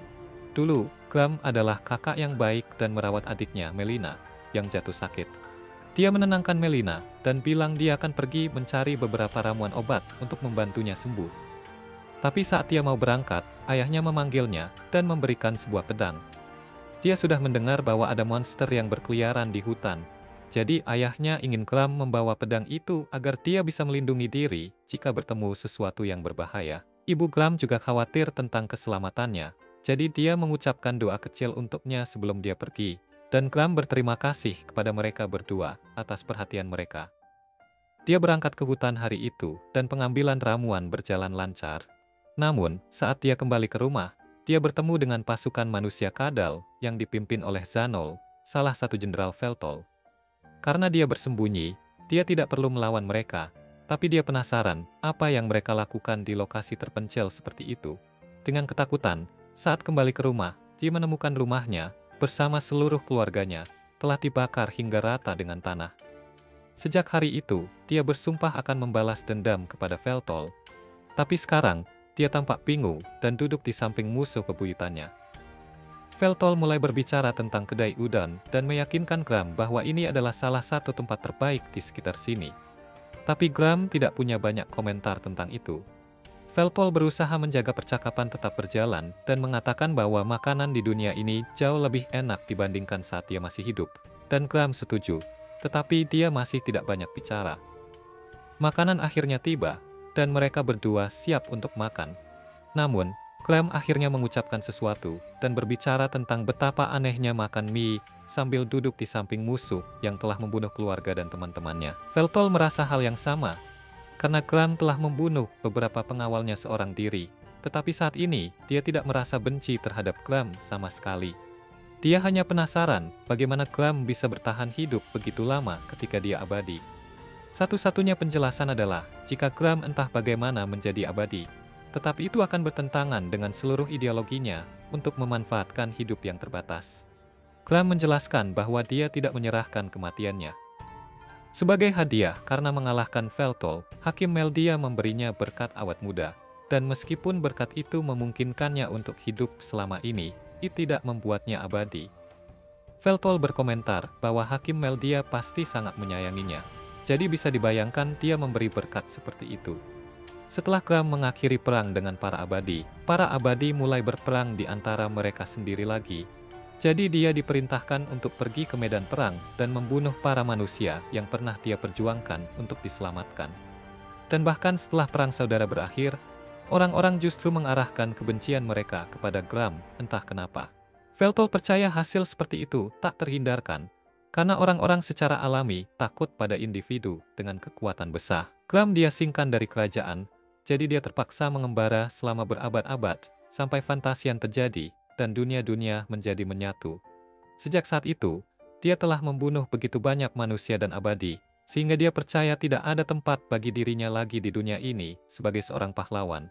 Dulu, Gram adalah kakak yang baik dan merawat adiknya, Melina, yang jatuh sakit. Dia menenangkan Melina dan bilang dia akan pergi mencari beberapa ramuan obat untuk membantunya sembuh. Tapi saat dia mau berangkat, ayahnya memanggilnya dan memberikan sebuah pedang. Dia sudah mendengar bahwa ada monster yang berkeliaran di hutan. Jadi ayahnya ingin Gram membawa pedang itu agar dia bisa melindungi diri jika bertemu sesuatu yang berbahaya. Ibu Gram juga khawatir tentang keselamatannya, jadi dia mengucapkan doa kecil untuknya sebelum dia pergi. Dan Gram berterima kasih kepada mereka berdua atas perhatian mereka. Dia berangkat ke hutan hari itu dan pengambilan ramuan berjalan lancar. Namun, saat dia kembali ke rumah, dia bertemu dengan pasukan manusia kadal yang dipimpin oleh Zanol, salah satu jenderal Veltol. Karena dia bersembunyi, dia tidak perlu melawan mereka, tapi dia penasaran apa yang mereka lakukan di lokasi terpencil seperti itu. Dengan ketakutan, saat kembali ke rumah, dia menemukan rumahnya bersama seluruh keluarganya telah dibakar hingga rata dengan tanah. Sejak hari itu, dia bersumpah akan membalas dendam kepada Veltol. Tapi sekarang, dia tampak bingung dan duduk di samping musuh bebuyutannya. Veltol mulai berbicara tentang kedai udon dan meyakinkan Gram bahwa ini adalah salah satu tempat terbaik di sekitar sini. Tapi Gram tidak punya banyak komentar tentang itu. Veltol berusaha menjaga percakapan tetap berjalan dan mengatakan bahwa makanan di dunia ini jauh lebih enak dibandingkan saat dia masih hidup. Dan Gram setuju, tetapi dia masih tidak banyak bicara. Makanan akhirnya tiba, dan mereka berdua siap untuk makan. Namun, Gram akhirnya mengucapkan sesuatu dan berbicara tentang betapa anehnya makan mie sambil duduk di samping musuh yang telah membunuh keluarga dan teman-temannya. Veltol merasa hal yang sama, karena Gram telah membunuh beberapa pengawalnya seorang diri, tetapi saat ini dia tidak merasa benci terhadap Gram sama sekali. Dia hanya penasaran bagaimana Gram bisa bertahan hidup begitu lama ketika dia abadi. Satu-satunya penjelasan adalah jika Gram entah bagaimana menjadi abadi, tetapi itu akan bertentangan dengan seluruh ideologinya untuk memanfaatkan hidup yang terbatas. Gram menjelaskan bahwa dia tidak menyerahkan kematiannya. Sebagai hadiah karena mengalahkan Veltol, Hakim Meldia memberinya berkat awet muda, dan meskipun berkat itu memungkinkannya untuk hidup selama ini, itu tidak membuatnya abadi. Veltol berkomentar bahwa Hakim Meldia pasti sangat menyayanginya, jadi bisa dibayangkan dia memberi berkat seperti itu. Setelah Gram mengakhiri perang dengan para abadi mulai berperang di antara mereka sendiri lagi. Jadi dia diperintahkan untuk pergi ke medan perang dan membunuh para manusia yang pernah dia perjuangkan untuk diselamatkan. Dan bahkan setelah perang saudara berakhir, orang-orang justru mengarahkan kebencian mereka kepada Gram, entah kenapa. Veltol percaya hasil seperti itu tak terhindarkan, karena orang-orang secara alami takut pada individu dengan kekuatan besar. Gram diasingkan dari kerajaan, jadi dia terpaksa mengembara selama berabad-abad, sampai fantasian terjadi, dan dunia-dunia menjadi menyatu. Sejak saat itu, dia telah membunuh begitu banyak manusia dan abadi, sehingga dia percaya tidak ada tempat bagi dirinya lagi di dunia ini sebagai seorang pahlawan.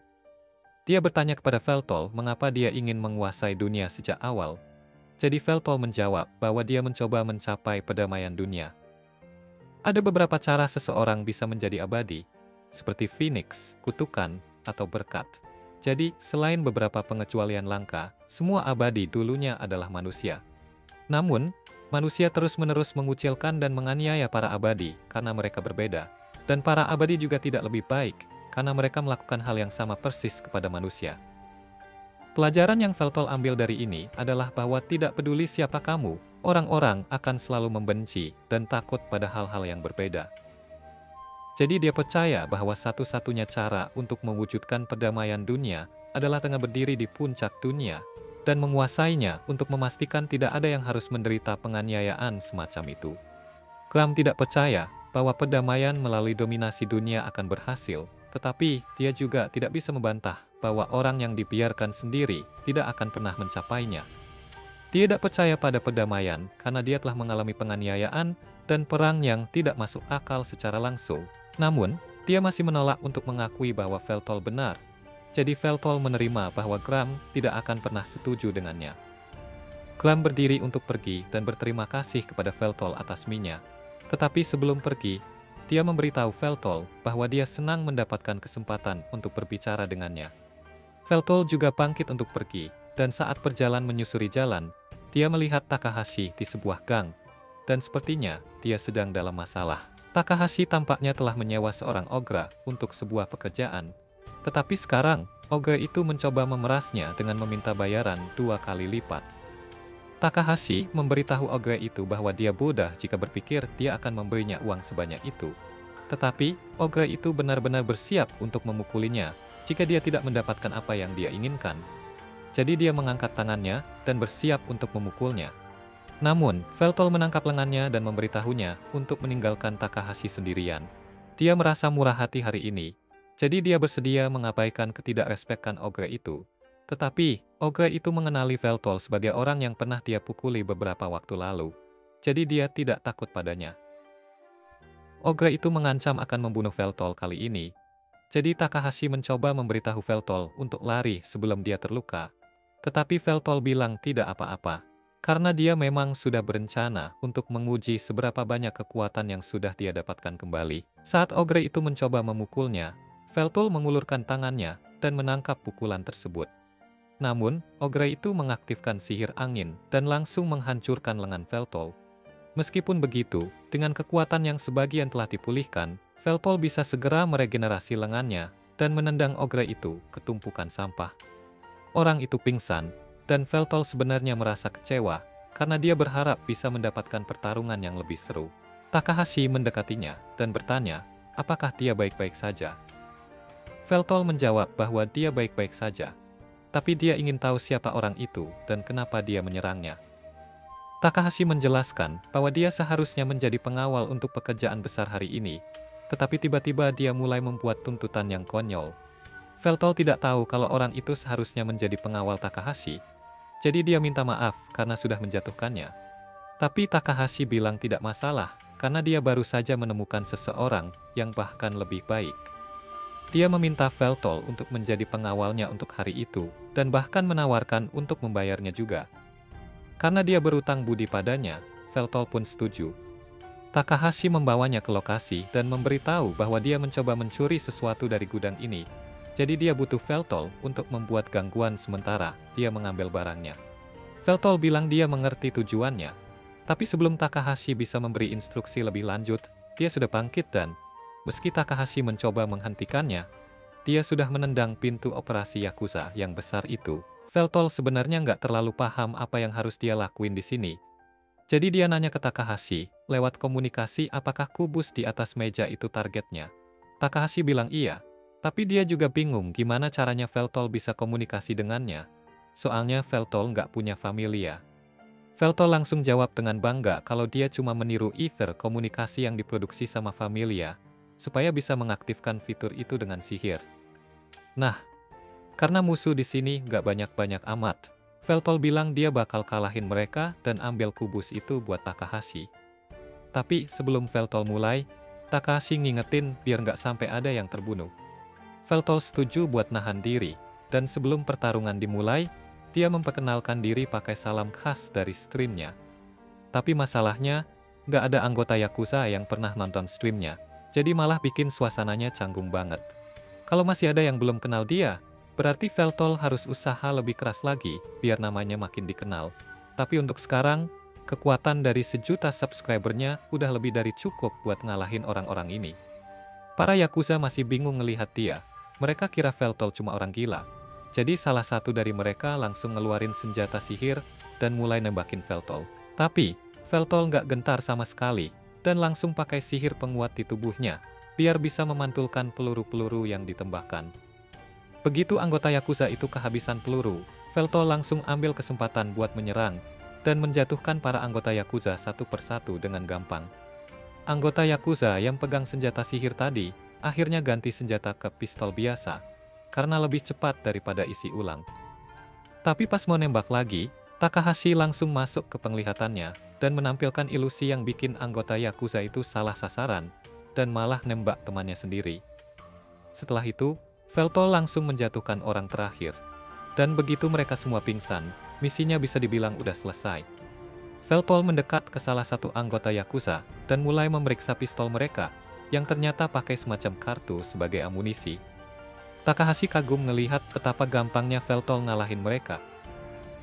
Dia bertanya kepada Veltol mengapa dia ingin menguasai dunia sejak awal. Jadi Veltol menjawab bahwa dia mencoba mencapai perdamaian dunia. Ada beberapa cara seseorang bisa menjadi abadi, seperti Phoenix, kutukan, atau berkat. Jadi, selain beberapa pengecualian langka, semua abadi dulunya adalah manusia. Namun, manusia terus-menerus mengucilkan dan menganiaya para abadi karena mereka berbeda. Dan para abadi juga tidak lebih baik, karena mereka melakukan hal yang sama persis kepada manusia. Pelajaran yang Veltol ambil dari ini adalah bahwa tidak peduli siapa kamu, orang-orang akan selalu membenci dan takut pada hal-hal yang berbeda. Jadi dia percaya bahwa satu-satunya cara untuk mewujudkan perdamaian dunia adalah dengan berdiri di puncak dunia dan menguasainya untuk memastikan tidak ada yang harus menderita penganiayaan semacam itu. Gram tidak percaya bahwa perdamaian melalui dominasi dunia akan berhasil, tetapi dia juga tidak bisa membantah bahwa orang yang dibiarkan sendiri tidak akan pernah mencapainya. Dia tidak percaya pada perdamaian karena dia telah mengalami penganiayaan dan perang yang tidak masuk akal secara langsung. Namun, dia masih menolak untuk mengakui bahwa Veltol benar. Jadi Veltol menerima bahwa Gram tidak akan pernah setuju dengannya. Gram berdiri untuk pergi dan berterima kasih kepada Veltol atas minyak. Tetapi sebelum pergi, dia memberitahu Veltol bahwa dia senang mendapatkan kesempatan untuk berbicara dengannya. Veltol juga bangkit untuk pergi, dan saat berjalan menyusuri jalan, dia melihat Takahashi di sebuah gang, dan sepertinya dia sedang dalam masalah. Takahashi tampaknya telah menyewa seorang ogre untuk sebuah pekerjaan, tetapi sekarang ogre itu mencoba memerasnya dengan meminta bayaran 2 kali lipat. Takahashi memberitahu ogre itu bahwa dia bodoh jika berpikir dia akan memberinya uang sebanyak itu. Tetapi, ogre itu benar-benar bersiap untuk memukulinya jika dia tidak mendapatkan apa yang dia inginkan. Jadi dia mengangkat tangannya dan bersiap untuk memukulnya. Namun, Veltol menangkap lengannya dan memberitahunya untuk meninggalkan Takahashi sendirian. Dia merasa murah hati hari ini, jadi dia bersedia mengabaikan ketidakrespekan ogre itu. Tetapi, ogre itu mengenali Veltol sebagai orang yang pernah dia pukuli beberapa waktu lalu, jadi dia tidak takut padanya. Ogre itu mengancam akan membunuh Veltol kali ini, jadi Takahashi mencoba memberitahu Veltol untuk lari sebelum dia terluka. Tetapi Veltol bilang tidak apa-apa, karena dia memang sudah berencana untuk menguji seberapa banyak kekuatan yang sudah dia dapatkan kembali. Saat ogre itu mencoba memukulnya, Veltol mengulurkan tangannya dan menangkap pukulan tersebut. Namun, ogre itu mengaktifkan sihir angin dan langsung menghancurkan lengan Veltol. Meskipun begitu, dengan kekuatan yang sebagian telah dipulihkan, Veltol bisa segera meregenerasi lengannya dan menendang ogre itu ke tumpukan sampah. Orang itu pingsan, dan Veltol sebenarnya merasa kecewa karena dia berharap bisa mendapatkan pertarungan yang lebih seru. Takahashi mendekatinya dan bertanya, apakah dia baik-baik saja? Veltol menjawab bahwa dia baik-baik saja. Tapi dia ingin tahu siapa orang itu dan kenapa dia menyerangnya. Takahashi menjelaskan bahwa dia seharusnya menjadi pengawal untuk pekerjaan besar hari ini, tetapi tiba-tiba dia mulai membuat tuntutan yang konyol. Veltol tidak tahu kalau orang itu seharusnya menjadi pengawal Takahashi. Jadi dia minta maaf karena sudah menjatuhkannya. Tapi Takahashi bilang tidak masalah, karena dia baru saja menemukan seseorang yang bahkan lebih baik. Dia meminta Veltol untuk menjadi pengawalnya untuk hari itu, dan bahkan menawarkan untuk membayarnya juga. Karena dia berutang budi padanya, Veltol pun setuju. Takahashi membawanya ke lokasi dan memberitahu bahwa dia mencoba mencuri sesuatu dari gudang ini. Jadi dia butuh Veltol untuk membuat gangguan sementara dia mengambil barangnya. Veltol bilang dia mengerti tujuannya. Tapi sebelum Takahashi bisa memberi instruksi lebih lanjut, dia sudah bangkit dan, meski Takahashi mencoba menghentikannya, dia sudah menendang pintu operasi Yakuza yang besar itu. Veltol sebenarnya nggak terlalu paham apa yang harus dia lakuin di sini. Jadi dia nanya ke Takahashi, lewat komunikasi apakah kubus di atas meja itu targetnya. Takahashi bilang iya, tapi dia juga bingung gimana caranya Veltol bisa komunikasi dengannya. Soalnya Veltol nggak punya familia. Veltol langsung jawab dengan bangga kalau dia cuma meniru ether komunikasi yang diproduksi sama familia, supaya bisa mengaktifkan fitur itu dengan sihir. Nah, karena musuh di sini nggak banyak-banyak amat, Veltol bilang dia bakal kalahin mereka dan ambil kubus itu buat Takahashi. Tapi sebelum Veltol mulai, Takahashi ngingetin biar nggak sampai ada yang terbunuh. Veltol setuju buat nahan diri, dan sebelum pertarungan dimulai, dia memperkenalkan diri pakai salam khas dari streamnya. Tapi masalahnya, nggak ada anggota Yakuza yang pernah nonton streamnya, jadi malah bikin suasananya canggung banget. Kalau masih ada yang belum kenal dia, berarti Veltol harus usaha lebih keras lagi, biar namanya makin dikenal. Tapi untuk sekarang, kekuatan dari 1 juta subscribernya udah lebih dari cukup buat ngalahin orang-orang ini. Para Yakuza masih bingung ngelihat dia. Mereka kira Veltol cuma orang gila. Jadi salah satu dari mereka langsung ngeluarin senjata sihir dan mulai nembakin Veltol. Tapi, Veltol nggak gentar sama sekali, dan langsung pakai sihir penguat di tubuhnya, biar bisa memantulkan peluru-peluru yang ditembakkan. Begitu anggota Yakuza itu kehabisan peluru, Veltol langsung ambil kesempatan buat menyerang, dan menjatuhkan para anggota Yakuza satu persatu dengan gampang. Anggota Yakuza yang pegang senjata sihir tadi, akhirnya ganti senjata ke pistol biasa, karena lebih cepat daripada isi ulang. Tapi pas mau nembak lagi, Takahashi langsung masuk ke penglihatannya, dan menampilkan ilusi yang bikin anggota Yakuza itu salah sasaran, dan malah nembak temannya sendiri. Setelah itu, Veltol langsung menjatuhkan orang terakhir. Dan begitu mereka semua pingsan, misinya bisa dibilang udah selesai. Veltol mendekat ke salah satu anggota Yakuza, dan mulai memeriksa pistol mereka, yang ternyata pakai semacam kartu sebagai amunisi. Takahashi kagum ngelihat betapa gampangnya Veltol ngalahin mereka.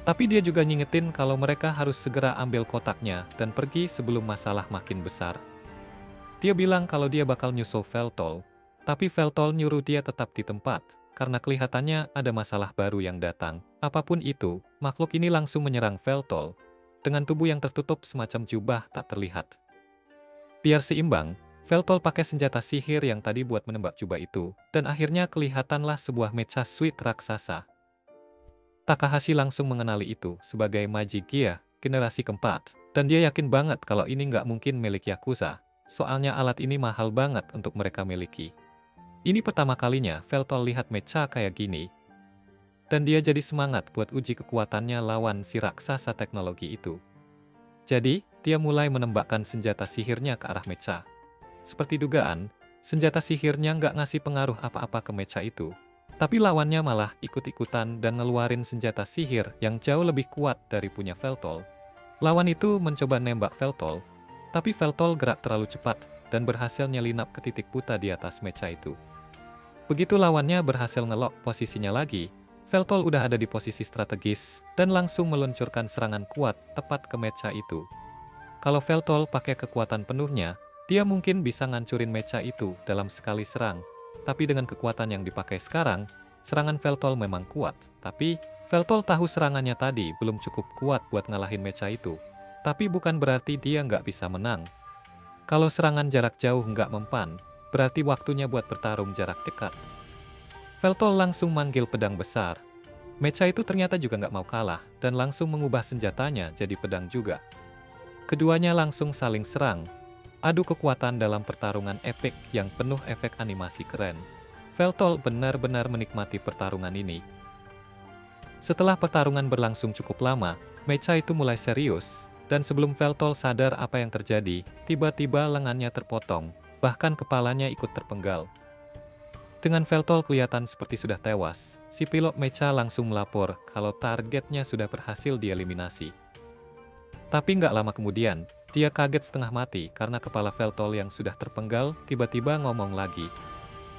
Tapi dia juga ngingetin kalau mereka harus segera ambil kotaknya dan pergi sebelum masalah makin besar. Dia bilang kalau dia bakal nyusul Veltol, tapi Veltol nyuruh dia tetap di tempat, karena kelihatannya ada masalah baru yang datang. Apapun itu, makhluk ini langsung menyerang Veltol, dengan tubuh yang tertutup semacam jubah tak terlihat. Biar seimbang, Veltol pakai senjata sihir yang tadi buat menembak jubah itu, dan akhirnya kelihatanlah sebuah mecha suite raksasa. Takahashi langsung mengenali itu sebagai Majigia generasi keempat, dan dia yakin banget kalau ini nggak mungkin milik Yakuza, soalnya alat ini mahal banget untuk mereka miliki. Ini pertama kalinya Veltol lihat mecha kayak gini, dan dia jadi semangat buat uji kekuatannya lawan si raksasa teknologi itu. Jadi, dia mulai menembakkan senjata sihirnya ke arah mecha. Seperti dugaan, senjata sihirnya nggak ngasih pengaruh apa-apa ke mecha itu. Tapi lawannya malah ikut-ikutan dan ngeluarin senjata sihir yang jauh lebih kuat dari punya Veltol. Lawan itu mencoba nembak Veltol, tapi Veltol gerak terlalu cepat dan berhasil nyelinap ke titik buta di atas mecha itu. Begitu lawannya berhasil ngelok posisinya lagi, Veltol udah ada di posisi strategis dan langsung meluncurkan serangan kuat tepat ke mecha itu. Kalau Veltol pakai kekuatan penuhnya, dia mungkin bisa ngancurin mecha itu dalam sekali serang. Tapi dengan kekuatan yang dipakai sekarang, serangan Veltol memang kuat. Tapi, Veltol tahu serangannya tadi belum cukup kuat buat ngalahin mecha itu. Tapi bukan berarti dia nggak bisa menang. Kalau serangan jarak jauh nggak mempan, berarti waktunya buat bertarung jarak dekat. Veltol langsung manggil pedang besar. Mecha itu ternyata juga nggak mau kalah, dan langsung mengubah senjatanya jadi pedang juga. Keduanya langsung saling serang. Adu kekuatan dalam pertarungan epik yang penuh efek animasi keren. Veltol benar-benar menikmati pertarungan ini. Setelah pertarungan berlangsung cukup lama, mecha itu mulai serius, dan sebelum Veltol sadar apa yang terjadi, tiba-tiba lengannya terpotong, bahkan kepalanya ikut terpenggal. Dengan Veltol kelihatan seperti sudah tewas, si pilot mecha langsung melapor kalau targetnya sudah berhasil dieliminasi. Tapi nggak lama kemudian, dia kaget setengah mati karena kepala Veltol yang sudah terpenggal tiba-tiba ngomong lagi.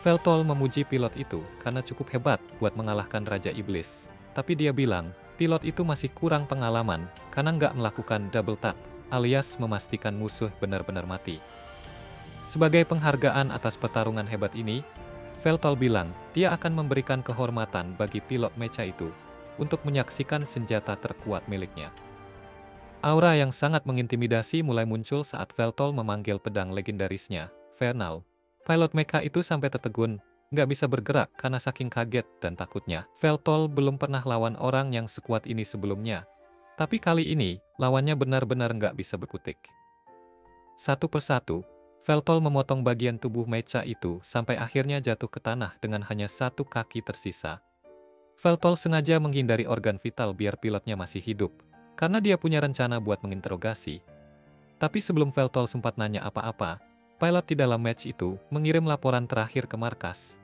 Veltol memuji pilot itu karena cukup hebat buat mengalahkan Raja Iblis. Tapi dia bilang, pilot itu masih kurang pengalaman karena nggak melakukan double tap, alias memastikan musuh benar-benar mati. Sebagai penghargaan atas pertarungan hebat ini, Veltol bilang dia akan memberikan kehormatan bagi pilot mecha itu untuk menyaksikan senjata terkuat miliknya. Aura yang sangat mengintimidasi mulai muncul saat Veltol memanggil pedang legendarisnya, Vernal. Pilot mecha itu sampai tertegun, nggak bisa bergerak karena saking kaget dan takutnya. Veltol belum pernah lawan orang yang sekuat ini sebelumnya. Tapi kali ini, lawannya benar-benar nggak bisa berkutik. Satu persatu, Veltol memotong bagian tubuh mecha itu sampai akhirnya jatuh ke tanah dengan hanya satu kaki tersisa. Veltol sengaja menghindari organ vital biar pilotnya masih hidup, karena dia punya rencana buat menginterogasi. Tapi sebelum Veltol sempat nanya apa-apa, pilot di dalam match itu mengirim laporan terakhir ke markas.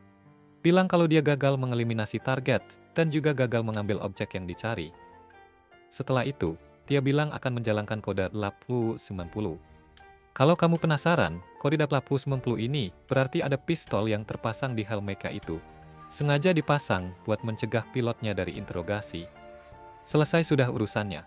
Bilang kalau dia gagal mengeliminasi target, dan juga gagal mengambil objek yang dicari. Setelah itu, dia bilang akan menjalankan kode Lapu 90. Kalau kamu penasaran, kode Lapu 90 ini berarti ada pistol yang terpasang di helm mecha itu. Sengaja dipasang buat mencegah pilotnya dari interogasi. Selesai sudah urusannya.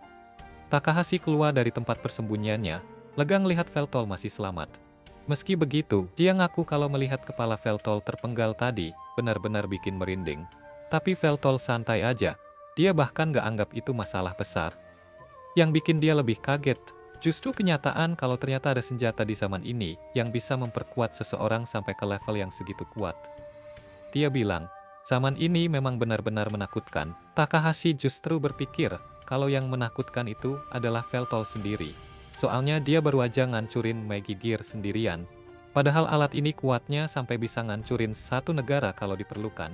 Takahashi keluar dari tempat persembunyiannya, lega melihat Veltol masih selamat. Meski begitu, dia ngaku kalau melihat kepala Veltol terpenggal tadi, benar-benar bikin merinding. Tapi Veltol santai aja, dia bahkan gak anggap itu masalah besar. Yang bikin dia lebih kaget, justru kenyataan kalau ternyata ada senjata di zaman ini yang bisa memperkuat seseorang sampai ke level yang segitu kuat. Dia bilang, zaman ini memang benar-benar menakutkan. Takahashi justru berpikir kalau yang menakutkan itu adalah Veltol sendiri. Soalnya dia baru aja ngancurin Megi Gear sendirian. Padahal alat ini kuatnya sampai bisa ngancurin satu negara kalau diperlukan.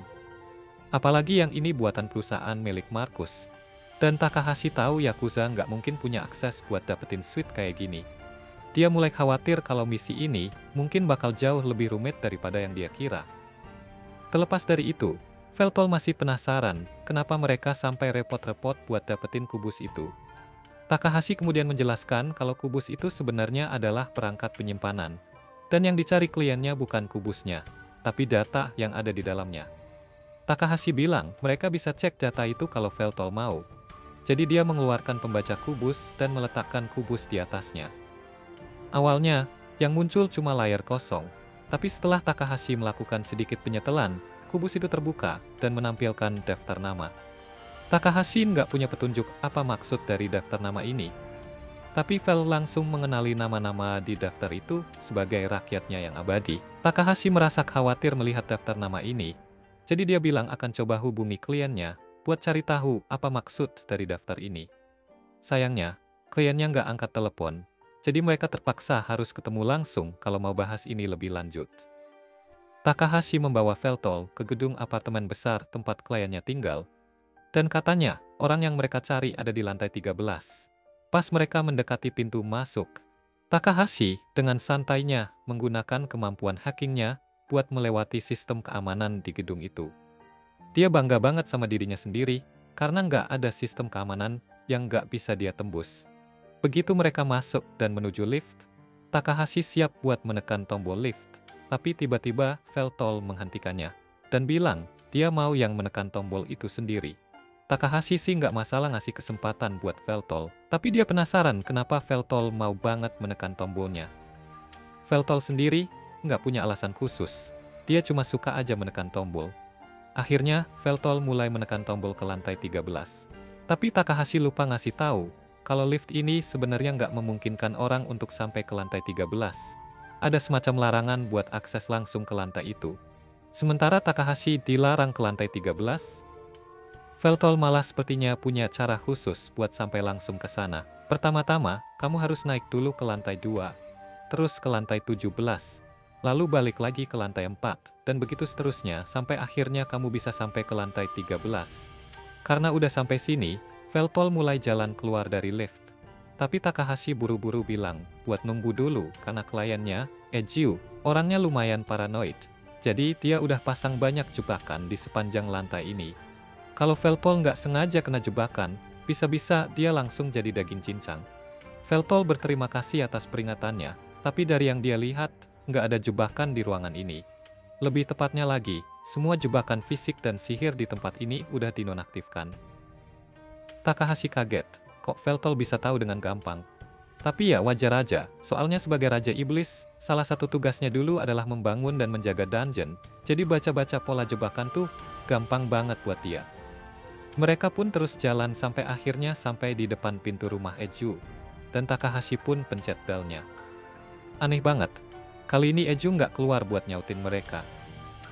Apalagi yang ini buatan perusahaan milik Markus. Dan Takahashi tahu Yakuza nggak mungkin punya akses buat dapetin suite kayak gini. Dia mulai khawatir kalau misi ini mungkin bakal jauh lebih rumit daripada yang dia kira. Terlepas dari itu, Veltol masih penasaran kenapa mereka sampai repot-repot buat dapetin kubus itu. Takahashi kemudian menjelaskan kalau kubus itu sebenarnya adalah perangkat penyimpanan. Dan yang dicari kliennya bukan kubusnya, tapi data yang ada di dalamnya. Takahashi bilang mereka bisa cek data itu kalau Veltol mau. Jadi dia mengeluarkan pembaca kubus dan meletakkan kubus di atasnya. Awalnya, yang muncul cuma layar kosong. Tapi setelah Takahashi melakukan sedikit penyetelan, kubus itu terbuka dan menampilkan daftar nama. Takahashi nggak punya petunjuk apa maksud dari daftar nama ini. Tapi Vel langsung mengenali nama-nama di daftar itu sebagai rakyatnya yang abadi. Takahashi merasa khawatir melihat daftar nama ini. Jadi dia bilang akan coba hubungi kliennya buat cari tahu apa maksud dari daftar ini. Sayangnya, kliennya nggak angkat telepon, jadi mereka terpaksa harus ketemu langsung kalau mau bahas ini lebih lanjut. Takahashi membawa Veltol ke gedung apartemen besar tempat kliennya tinggal, dan katanya orang yang mereka cari ada di lantai 13. Pas mereka mendekati pintu masuk, Takahashi dengan santainya menggunakan kemampuan hackingnya buat melewati sistem keamanan di gedung itu. Dia bangga banget sama dirinya sendiri, karena nggak ada sistem keamanan yang nggak bisa dia tembus. Begitu mereka masuk dan menuju lift, Takahashi siap buat menekan tombol lift, tapi tiba-tiba Veltol menghentikannya, dan bilang dia mau yang menekan tombol itu sendiri. Takahashi sih nggak masalah ngasih kesempatan buat Veltol, tapi dia penasaran kenapa Veltol mau banget menekan tombolnya. Veltol sendiri nggak punya alasan khusus, dia cuma suka aja menekan tombol. Akhirnya, Veltol mulai menekan tombol ke lantai 13. Tapi Takahashi lupa ngasih tahu kalau lift ini sebenarnya nggak memungkinkan orang untuk sampai ke lantai 13. Ada semacam larangan buat akses langsung ke lantai itu. Sementara Takahashi dilarang ke lantai 13, Veltol malah sepertinya punya cara khusus buat sampai langsung ke sana. Pertama-tama, kamu harus naik dulu ke lantai 2, terus ke lantai 17, lalu balik lagi ke lantai 4, dan begitu seterusnya sampai akhirnya kamu bisa sampai ke lantai 13. Karena udah sampai sini, Veltol mulai jalan keluar dari lift. Tapi Takahashi buru-buru bilang, buat nunggu dulu karena kliennya, Eiju, orangnya lumayan paranoid. Jadi dia udah pasang banyak jebakan di sepanjang lantai ini. Kalau Veltol nggak sengaja kena jebakan, bisa-bisa dia langsung jadi daging cincang. Veltol berterima kasih atas peringatannya, tapi dari yang dia lihat, nggak ada jebakan di ruangan ini. Lebih tepatnya lagi, semua jebakan fisik dan sihir di tempat ini udah dinonaktifkan. Takahashi kaget, kok Veltol bisa tahu dengan gampang. Tapi ya wajar aja, soalnya sebagai Raja Iblis, salah satu tugasnya dulu adalah membangun dan menjaga dungeon, jadi baca-baca pola jebakan tuh gampang banget buat dia. Mereka pun terus jalan sampai akhirnya sampai di depan pintu rumah Eiju, dan Takahashi pun pencet belnya. Aneh banget, kali ini Eiju nggak keluar buat nyautin mereka.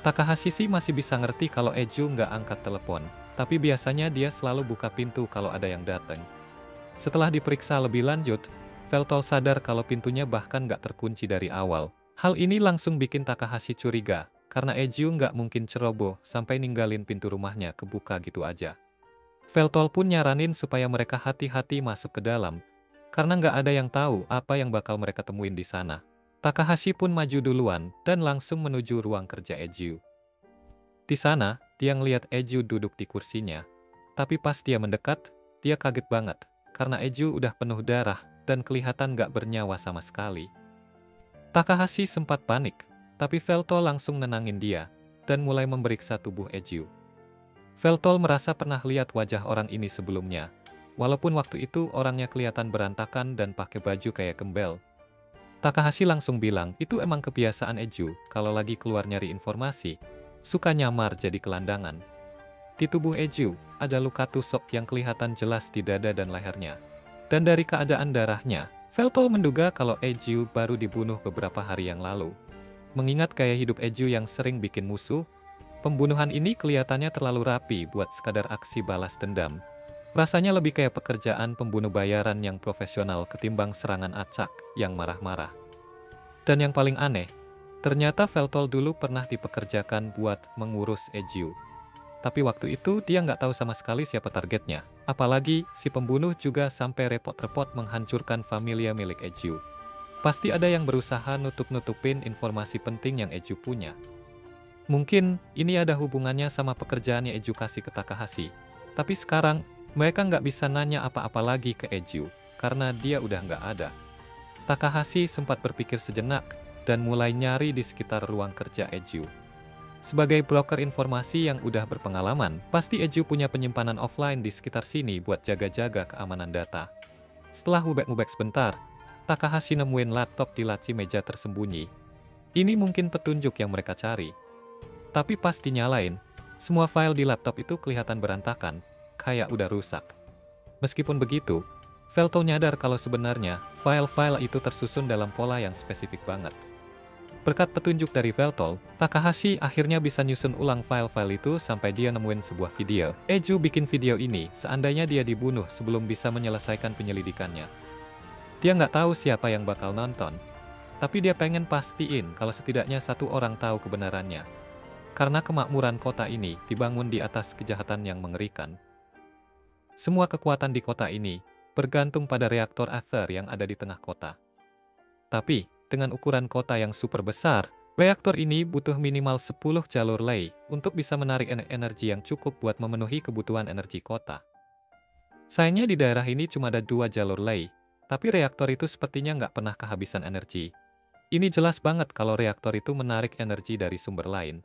Takahashi sih masih bisa ngerti kalau Eiju nggak angkat telepon, tapi biasanya dia selalu buka pintu kalau ada yang datang. Setelah diperiksa lebih lanjut, Veltol sadar kalau pintunya bahkan nggak terkunci dari awal. Hal ini langsung bikin Takahashi curiga, karena Eiju nggak mungkin ceroboh sampai ninggalin pintu rumahnya kebuka gitu aja. Veltol pun nyaranin supaya mereka hati-hati masuk ke dalam, karena nggak ada yang tahu apa yang bakal mereka temuin di sana. Takahashi pun maju duluan dan langsung menuju ruang kerja Eiju. Di sana, dia ngeliat Eiju duduk di kursinya. Tapi pas dia mendekat, dia kaget banget, karena Eiju udah penuh darah dan kelihatan gak bernyawa sama sekali. Takahashi sempat panik, tapi Veltol langsung nenangin dia, dan mulai memeriksa tubuh Eiju. Veltol merasa pernah lihat wajah orang ini sebelumnya, walaupun waktu itu orangnya kelihatan berantakan dan pakai baju kayak gembel. Takahashi langsung bilang, itu emang kebiasaan Eiju, kalau lagi keluar nyari informasi, suka nyamar jadi gelandangan. Di tubuh Eiju, ada luka tusuk yang kelihatan jelas di dada dan lehernya. Dan dari keadaan darahnya, Veltol menduga kalau Eiju baru dibunuh beberapa hari yang lalu. Mengingat gaya hidup Eiju yang sering bikin musuh, pembunuhan ini kelihatannya terlalu rapi buat sekadar aksi balas dendam. Rasanya lebih kayak pekerjaan pembunuh bayaran yang profesional ketimbang serangan acak yang marah-marah. Dan yang paling aneh, ternyata Veltol dulu pernah dipekerjakan buat mengurus Eiju. Tapi waktu itu dia nggak tahu sama sekali siapa targetnya. Apalagi si pembunuh juga sampai repot-repot menghancurkan familia milik Eiju. Pasti ada yang berusaha nutup-nutupin informasi penting yang Eiju punya. Mungkin ini ada hubungannya sama pekerjaannya Eiju kasih ke Takahashi. Tapi sekarang mereka nggak bisa nanya apa-apa lagi ke Eiju karena dia udah nggak ada. Takahashi sempat berpikir sejenak dan mulai nyari di sekitar ruang kerja Eiju. Sebagai broker informasi yang udah berpengalaman, pasti Eiju punya penyimpanan offline di sekitar sini buat jaga-jaga keamanan data. Setelah ngubek-ngubek sebentar, Takahashi nemuin laptop di laci meja tersembunyi. Ini mungkin petunjuk yang mereka cari. Tapi pas dinyalain, semua file di laptop itu kelihatan berantakan, kayak udah rusak. Meskipun begitu, Veltol nyadar kalau sebenarnya file-file itu tersusun dalam pola yang spesifik banget. Berkat petunjuk dari Veltol, Takahashi akhirnya bisa nyusun ulang file-file itu sampai dia nemuin sebuah video. Eiju bikin video ini seandainya dia dibunuh sebelum bisa menyelesaikan penyelidikannya. Dia nggak tahu siapa yang bakal nonton, tapi dia pengen pastiin kalau setidaknya satu orang tahu kebenarannya. Karena kemakmuran kota ini dibangun di atas kejahatan yang mengerikan. Semua kekuatan di kota ini bergantung pada reaktor Aether yang ada di tengah kota. Tapi, dengan ukuran kota yang super besar, reaktor ini butuh minimal 10 jalur lei untuk bisa menarik energi yang cukup buat memenuhi kebutuhan energi kota. Sayangnya di daerah ini cuma ada 2 jalur lei, tapi reaktor itu sepertinya nggak pernah kehabisan energi. Ini jelas banget kalau reaktor itu menarik energi dari sumber lain.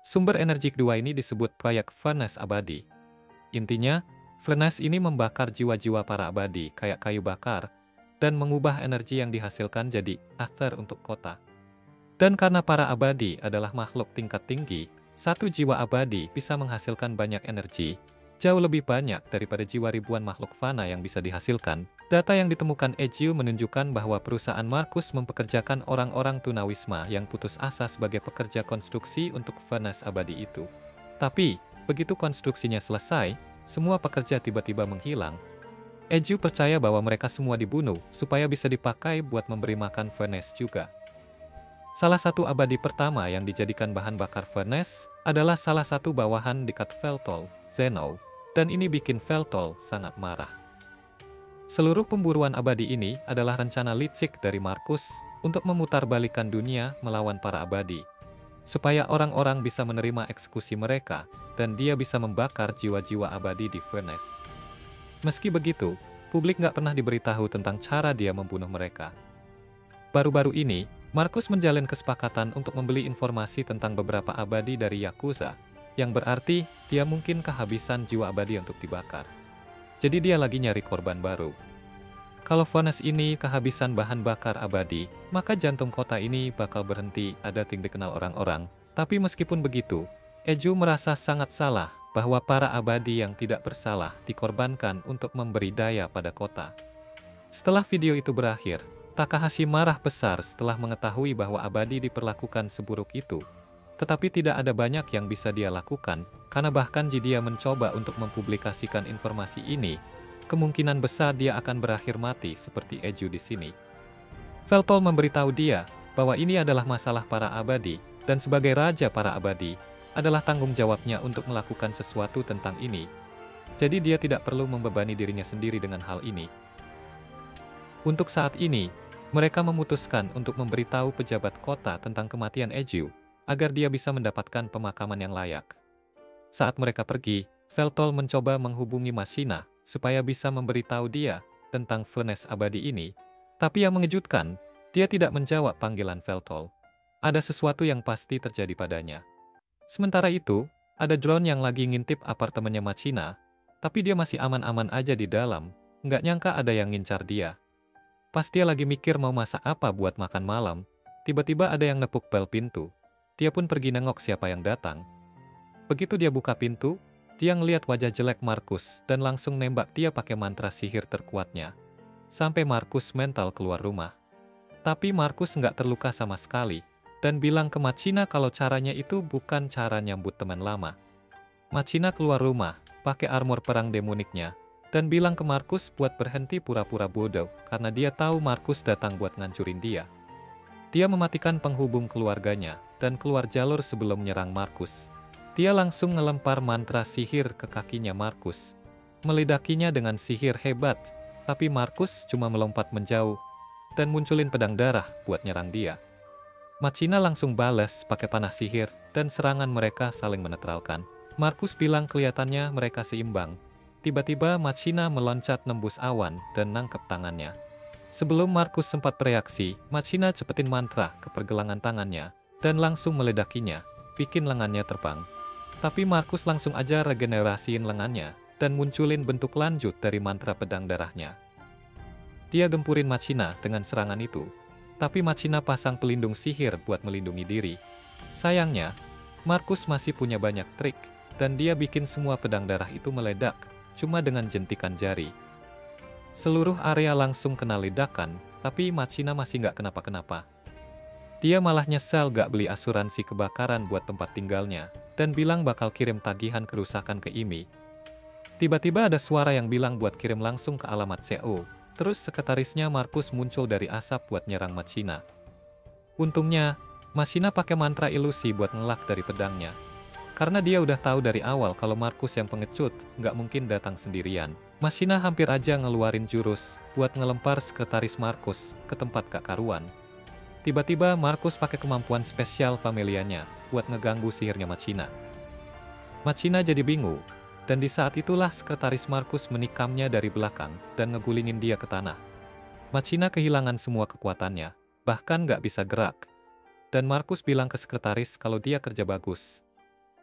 Sumber energi kedua ini disebut proyek Furnace Abadi. Intinya, Furnace ini membakar jiwa-jiwa para abadi kayak kayu bakar, dan mengubah energi yang dihasilkan jadi Aether untuk kota. Dan karena para abadi adalah makhluk tingkat tinggi, satu jiwa abadi bisa menghasilkan banyak energi, jauh lebih banyak daripada jiwa ribuan makhluk fana yang bisa dihasilkan. Data yang ditemukan Eiju menunjukkan bahwa perusahaan Markus mempekerjakan orang-orang tunawisma yang putus asa sebagai pekerja konstruksi untuk Furnace Abadi itu. Tapi, begitu konstruksinya selesai, semua pekerja tiba-tiba menghilang. Eiju percaya bahwa mereka semua dibunuh supaya bisa dipakai buat memberi makan Furnace juga. Salah satu abadi pertama yang dijadikan bahan bakar Furnace adalah salah satu bawahan dekat Veltol, Zeno. dan ini bikin Veltol sangat marah. Seluruh pemburuan abadi ini adalah rencana licik dari Markus untuk memutarbalikkan dunia melawan para abadi, supaya orang-orang bisa menerima eksekusi mereka, dan dia bisa membakar jiwa-jiwa abadi di Furnace. Meski begitu, publik nggak pernah diberitahu tentang cara dia membunuh mereka. Baru-baru ini, Markus menjalin kesepakatan untuk membeli informasi tentang beberapa abadi dari Yakuza, yang berarti dia mungkin kehabisan jiwa abadi untuk dibakar. Jadi dia lagi nyari korban baru. Kalau Furnace ini kehabisan bahan bakar abadi, maka jantung kota ini bakal berhenti ada yang dikenal orang-orang. Tapi meskipun begitu, Eju merasa sangat salah bahwa para abadi yang tidak bersalah dikorbankan untuk memberi daya pada kota. Setelah video itu berakhir, Takahashi marah besar setelah mengetahui bahwa abadi diperlakukan seburuk itu. Tetapi tidak ada banyak yang bisa dia lakukan, karena bahkan jika dia mencoba untuk mempublikasikan informasi ini, kemungkinan besar dia akan berakhir mati seperti Eju di sini. Veltol memberitahu dia bahwa ini adalah masalah para abadi, dan sebagai raja para abadi, adalah tanggung jawabnya untuk melakukan sesuatu tentang ini. Jadi dia tidak perlu membebani dirinya sendiri dengan hal ini. Untuk saat ini, mereka memutuskan untuk memberitahu pejabat kota tentang kematian Eju, agar dia bisa mendapatkan pemakaman yang layak. Saat mereka pergi, Veltol mencoba menghubungi Mashina, supaya bisa memberitahu dia tentang Furnace abadi ini, tapi yang mengejutkan, dia tidak menjawab panggilan Veltol. Ada sesuatu yang pasti terjadi padanya. Sementara itu, ada drone yang lagi ngintip apartemennya Mashina, tapi dia masih aman-aman aja di dalam, nggak nyangka ada yang ngincar dia. Pas dia lagi mikir mau masak apa buat makan malam, tiba-tiba ada yang nepuk bel pintu. Dia pun pergi nengok siapa yang datang. Begitu dia buka pintu, dia ngeliat wajah jelek Markus dan langsung nembak dia pakai mantra sihir terkuatnya. Sampai Markus mental keluar rumah. Tapi Markus nggak terluka sama sekali, dan bilang ke Machina kalau caranya itu bukan cara nyambut teman lama. Machina keluar rumah, pakai armor perang demoniknya, dan bilang ke Markus buat berhenti pura-pura bodoh, karena dia tahu Markus datang buat ngancurin dia. Dia mematikan penghubung keluarganya, dan keluar jalur sebelum menyerang Markus. Dia langsung ngelempar mantra sihir ke kakinya Markus, meledakinya dengan sihir hebat, tapi Markus cuma melompat menjauh, dan munculin pedang darah buat nyerang dia. Machina langsung balas pakai panah sihir, dan serangan mereka saling menetralkan. Markus bilang kelihatannya mereka seimbang. Tiba-tiba Machina meloncat nembus awan dan nangkep tangannya. Sebelum Markus sempat bereaksi, Machina cepetin mantra ke pergelangan tangannya, dan langsung meledakinya, bikin lengannya terbang. Tapi Markus langsung aja regenerasiin lengannya, dan munculin bentuk lanjut dari mantra pedang darahnya. Dia gempurin Machina dengan serangan itu, tapi Machina pasang pelindung sihir buat melindungi diri. Sayangnya, Markus masih punya banyak trik, dan dia bikin semua pedang darah itu meledak, cuma dengan jentikan jari. Seluruh area langsung kena ledakan, tapi Machina masih nggak kenapa-kenapa. Dia malah nyesel gak beli asuransi kebakaran buat tempat tinggalnya, dan bilang bakal kirim tagihan kerusakan ke IMI. Tiba-tiba ada suara yang bilang buat kirim langsung ke alamat CO, terus sekretarisnya Markus muncul dari asap buat nyerang Machina. Untungnya, Machina pakai mantra ilusi buat ngelak dari pedangnya. Karena dia udah tahu dari awal kalau Markus yang pengecut, nggak mungkin datang sendirian. Machina hampir aja ngeluarin jurus buat ngelempar sekretaris Markus ke tempat gak karuan. Tiba-tiba Markus pakai kemampuan spesial familianya buat ngeganggu sihirnya Machina. Machina jadi bingung, dan di saat itulah sekretaris Markus menikamnya dari belakang dan ngegulingin dia ke tanah. Machina kehilangan semua kekuatannya, bahkan nggak bisa gerak. Dan Markus bilang ke sekretaris kalau dia kerja bagus.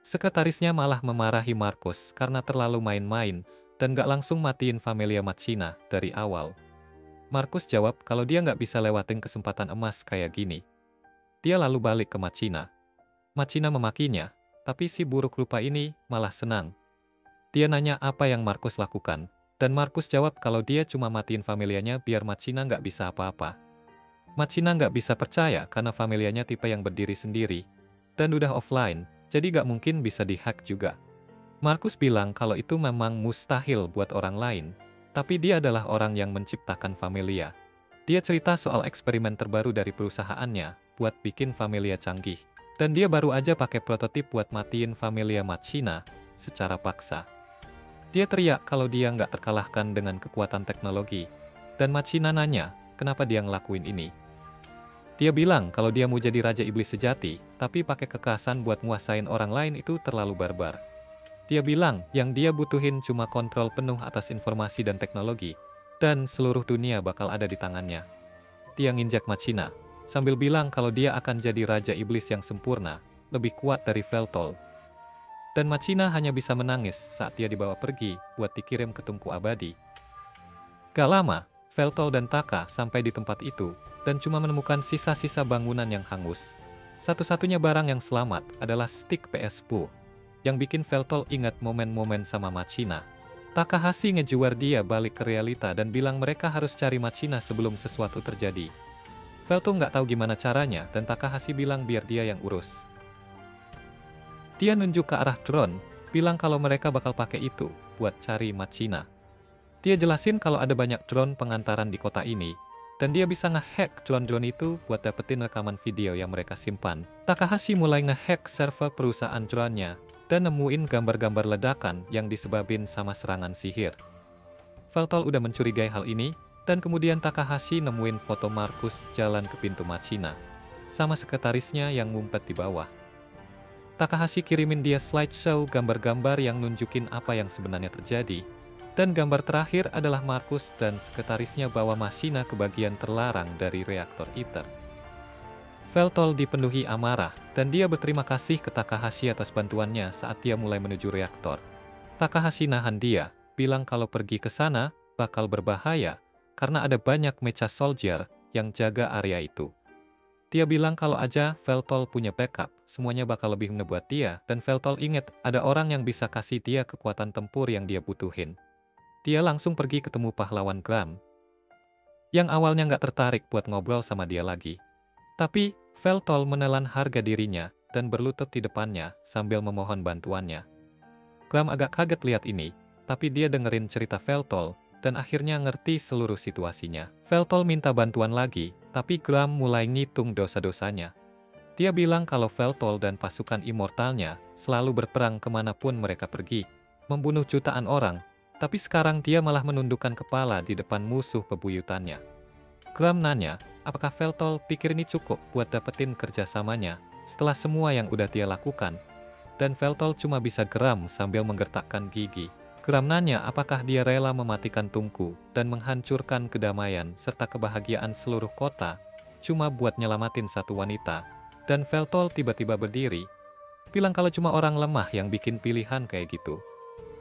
Sekretarisnya malah memarahi Markus karena terlalu main-main dan gak langsung matiin familia Machina dari awal. Markus jawab kalau dia nggak bisa lewatin kesempatan emas kayak gini. Dia lalu balik ke Machina. Machina memakinya, tapi si buruk rupa ini malah senang. Dia nanya apa yang Markus lakukan, dan Markus jawab kalau dia cuma matiin familianya biar Machina nggak bisa apa-apa. Machina nggak bisa percaya karena familianya tipe yang berdiri sendiri, dan udah offline, jadi gak mungkin bisa dihack juga. Markus bilang kalau itu memang mustahil buat orang lain, tapi dia adalah orang yang menciptakan Familia. Dia cerita soal eksperimen terbaru dari perusahaannya buat bikin Familia canggih, dan dia baru aja pakai prototip buat matiin Familia Machina secara paksa. Dia teriak kalau dia nggak terkalahkan dengan kekuatan teknologi. Dan Machina nanya, kenapa dia ngelakuin ini. Dia bilang kalau dia mau jadi Raja Iblis sejati, tapi pakai kekerasan buat nguasain orang lain itu terlalu barbar. Dia bilang yang dia butuhin cuma kontrol penuh atas informasi dan teknologi, dan seluruh dunia bakal ada di tangannya. Dia nginjak Machina, sambil bilang kalau dia akan jadi Raja Iblis yang sempurna, lebih kuat dari Veltol. Dan Machina hanya bisa menangis saat dia dibawa pergi buat dikirim ke tungku abadi. Gak lama, Veltol dan Taka sampai di tempat itu, dan cuma menemukan sisa-sisa bangunan yang hangus. Satu-satunya barang yang selamat adalah stick PS4, yang bikin Veltol ingat momen-momen sama Machina. Takahashi ngejuar dia balik ke realita dan bilang mereka harus cari Machina sebelum sesuatu terjadi. Veltol nggak tahu gimana caranya, dan Takahashi bilang biar dia yang urus. Dia nunjuk ke arah drone, bilang kalau mereka bakal pakai itu buat cari Machina. Dia jelasin kalau ada banyak drone pengantaran di kota ini, dan dia bisa nge-hack drone-drone itu buat dapetin rekaman video yang mereka simpan. Takahashi mulai nge-hack server perusahaan drone-nya, dan nemuin gambar-gambar ledakan yang disebabin sama serangan sihir. Veltol udah mencurigai hal ini, dan kemudian Takahashi nemuin foto Markus jalan ke pintu Machina, sama sekretarisnya yang ngumpet di bawah. Takahashi kirimin dia slideshow gambar-gambar yang nunjukin apa yang sebenarnya terjadi, dan gambar terakhir adalah Markus dan sekretarisnya bawa Machina ke bagian terlarang dari reaktor ITER. Veltol dipenuhi amarah, dan dia berterima kasih ke Takahashi atas bantuannya saat dia mulai menuju reaktor. Takahashi nahan dia, bilang kalau pergi ke sana bakal berbahaya, karena ada banyak mecha soldier yang jaga area itu. Dia bilang kalau aja Veltol punya backup, semuanya bakal lebih ngebuat dia, dan Veltol inget ada orang yang bisa kasih dia kekuatan tempur yang dia butuhin. Dia langsung pergi ketemu pahlawan Gram, yang awalnya nggak tertarik buat ngobrol sama dia lagi. Tapi, Veltol menelan harga dirinya, dan berlutut di depannya sambil memohon bantuannya. Gram agak kaget lihat ini, tapi dia dengerin cerita Veltol, dan akhirnya ngerti seluruh situasinya. Veltol minta bantuan lagi, tapi Gram mulai ngitung dosa-dosanya. Dia bilang kalau Veltol dan pasukan immortalnya selalu berperang kemanapun mereka pergi, membunuh jutaan orang, tapi sekarang dia malah menundukkan kepala di depan musuh bebuyutannya. Gram nanya, apakah Veltol pikir ini cukup buat dapetin kerjasamanya setelah semua yang udah dia lakukan? Dan Veltol cuma bisa geram sambil menggertakkan gigi. Gram nanya apakah dia rela mematikan tungku dan menghancurkan kedamaian serta kebahagiaan seluruh kota cuma buat nyelamatin satu wanita. Dan Veltol tiba-tiba berdiri, bilang kalau cuma orang lemah yang bikin pilihan kayak gitu.